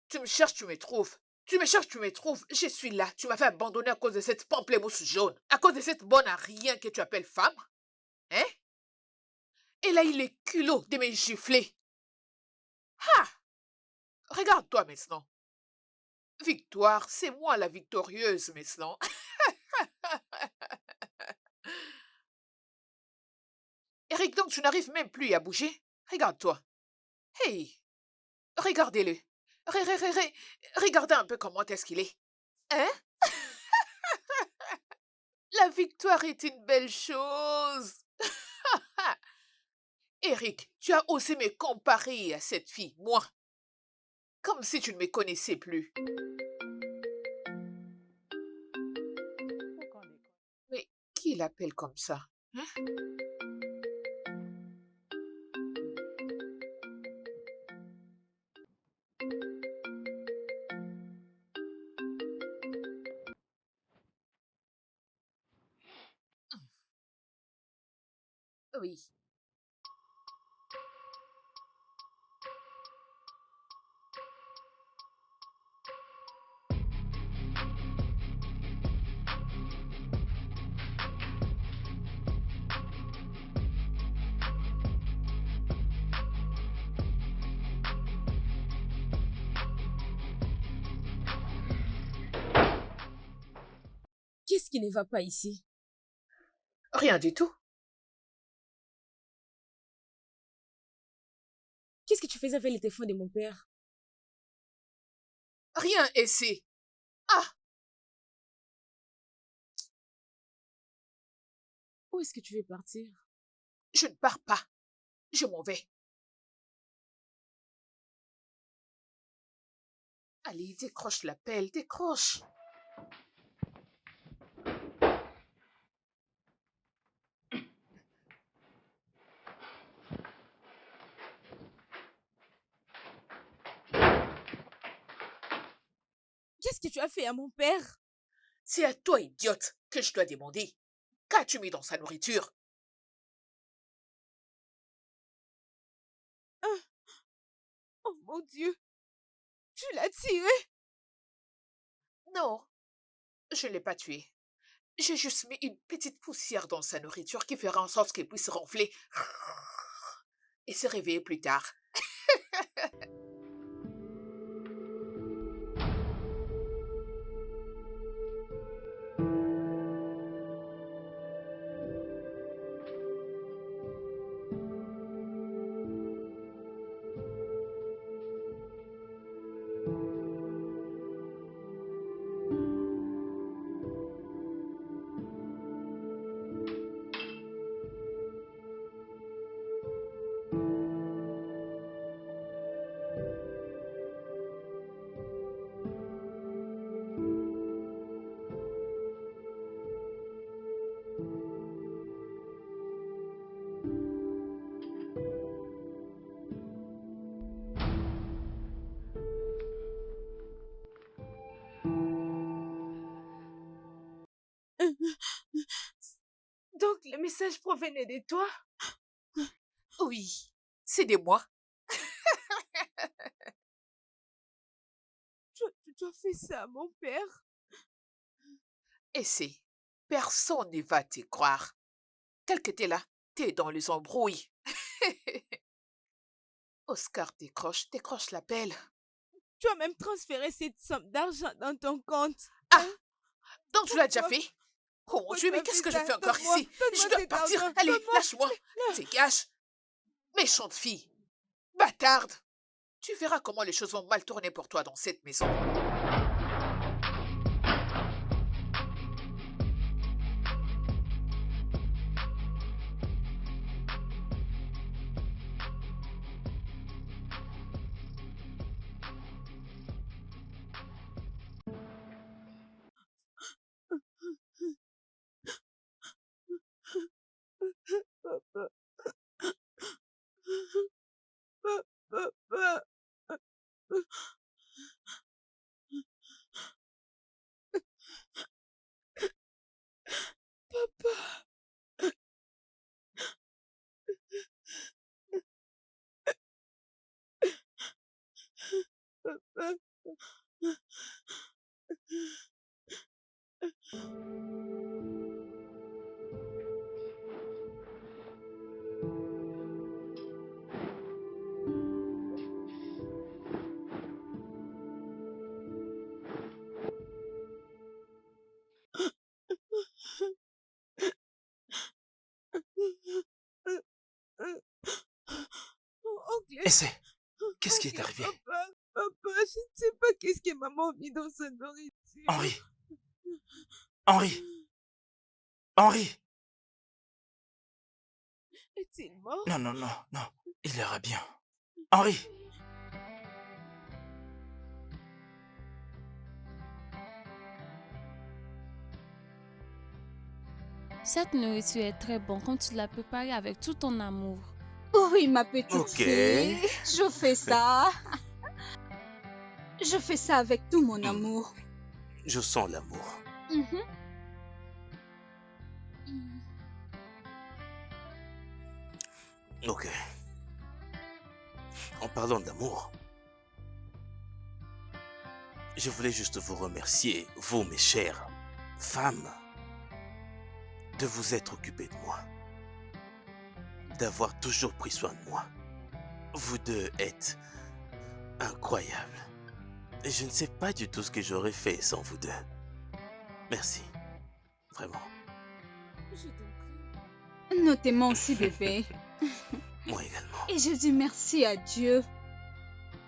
Tu me cherches, tu me trouves. Tu me cherches, tu me trouves. Je suis là. Tu m'as fait abandonner à cause de cette pamplemousse jaune. À cause de cette bonne à rien que tu appelles femme. Hein? Et là, il est culot de me gifler. Ah! Regarde-toi maintenant. Victoire, c'est moi la victorieuse maintenant. Eric, donc tu n'arrives même plus à bouger? Regarde-toi. Hey, regardez-le. Regardez un peu comment est-ce qu'il est. Hein? La victoire est une belle chose. Eric, tu as osé me comparer à cette fille, moi, comme si tu ne me connaissais plus. Mais qui l'appelle comme ça? Hein? Oui. Qu'est-ce qui ne va pas ici? Rien du tout. Qu'est-ce que tu faisais avec le téléphone de mon père? Rien, Essay. Ah, Où est-ce que tu veux partir? je ne pars pas. Je m'en vais. Allez, décroche l'appel, décroche. Qu'est-ce que tu as fait à mon père? C'est à toi, idiote, que je dois demander. Qu'as-tu mis dans sa nourriture? Oh mon Dieu, tu l'as tiré? Non, je ne l'ai pas tué. J'ai juste mis une petite poussière dans sa nourriture qui fera en sorte qu'elle puisse ronfler et se réveiller plus tard. Donc le message provenait de toi? Oui, c'est de moi. Tu as fait ça à mon père? Et c'est, personne ne va te croire. Tel que t'es là, t'es dans les embrouilles. Oscar décroche l'appel. Tu as même transféré cette somme d'argent dans ton compte. Ah, donc tu l'as déjà Pourquoi? fait? Oh mon Pourquoi Dieu, tu mais as qu'est-ce fait que je ça? fais encore Donne-moi, ici? Je donne-moi dois cet partir. argent. Allez, Donne-moi. lâche-moi. Dégage. Méchante fille. Bâtarde. Tu verras comment les choses vont mal tourner pour toi dans cette maison. Papa, papa, papa. Papa. Oncle, Essaie. Qu'est-ce qui est oncle, arrivé? papa, je ne sais pas qu'est-ce que maman a mis dans sa nourriture. Henri. Henri. Henri. Est-il mort? Non, non, non, non. Il ira bien. Henri. Cette nourriture est très bonne quand tu l'as préparée avec tout ton amour. Oui, ma petite Ok. fille, je fais ça. Je fais ça avec tout mon Hmm. amour. Je sens l'amour. Mhm. Ok. En parlant d'amour, je voulais juste vous remercier, vous mes chères femmes, de vous être occupées de moi, d'avoir toujours pris soin de moi. Vous deux êtes incroyables. Et je ne sais pas du tout ce que j'aurais fait sans vous deux. Merci. Vraiment. Je t'en prie. Nous t'aimons aussi, bébé. Moi également. Et je dis merci à Dieu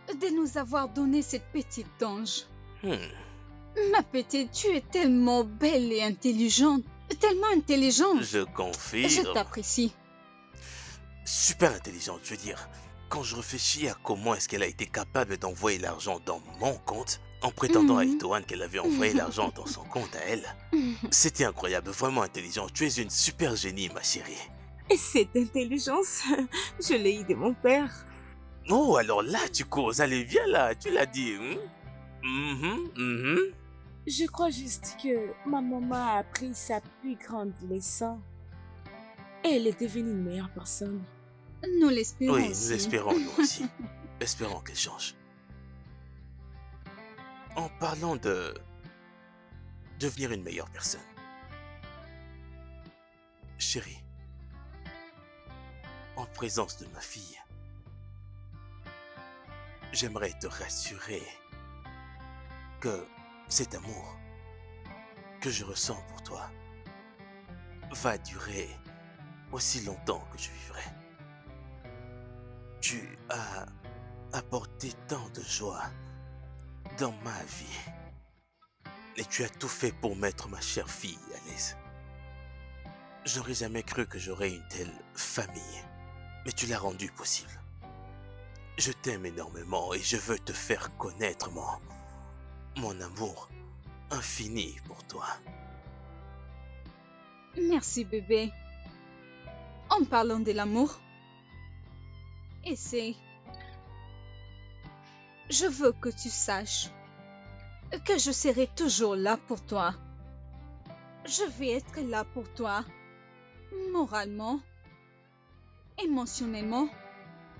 de nous avoir donné cette petite ange. Hmm. Ma petite, tu es tellement belle et intelligente. Tellement intelligente. Je Je confirme. t'apprécie. Super intelligente, je veux dire. Quand je réfléchis à comment est-ce qu'elle a été capable d'envoyer l'argent dans mon compte, en prétendant à Mhm. Itoan qu'elle avait envoyé l'argent dans son compte à elle, c'était incroyable, vraiment intelligent. Tu es une super génie, ma chérie. Et cette intelligence, je l'ai eue de mon père. Oh, alors là, tu causes. Allez, viens là, tu l'as dit. Je crois juste que ma maman a appris sa plus grande leçon. Et elle est devenue une meilleure personne. Nous l'espérons Oui, aussi. nous espérons, nous aussi. Espérons qu'elle change. En parlant de devenir une meilleure personne. Chérie, en présence de ma fille, j'aimerais te rassurer que cet amour que je ressens pour toi va durer aussi longtemps que je vivrai. Tu as apporté tant de joie dans ma vie et tu as tout fait pour mettre ma chère fille à l'aise. Je n'aurais jamais cru que j'aurais une telle famille, mais tu l'as rendu possible. Je t'aime énormément et je veux te faire connaître mon amour infini pour toi. Merci, bébé. En parlant de l'amour, essaie. Je veux que tu saches que je serai toujours là pour toi. Je vais être là pour toi, moralement, émotionnellement,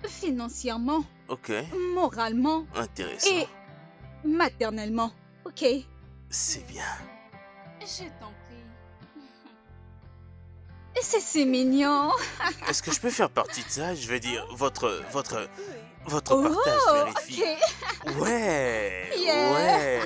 financièrement, Ok, moralement intéressant. et maternellement. Ok? C'est bien. Je t'en prie. C'est mignon. Est-ce que je peux faire partie de ça? Je veux dire, votre Oh, partage vérifie. ok. Ouais, Yeah. ouais.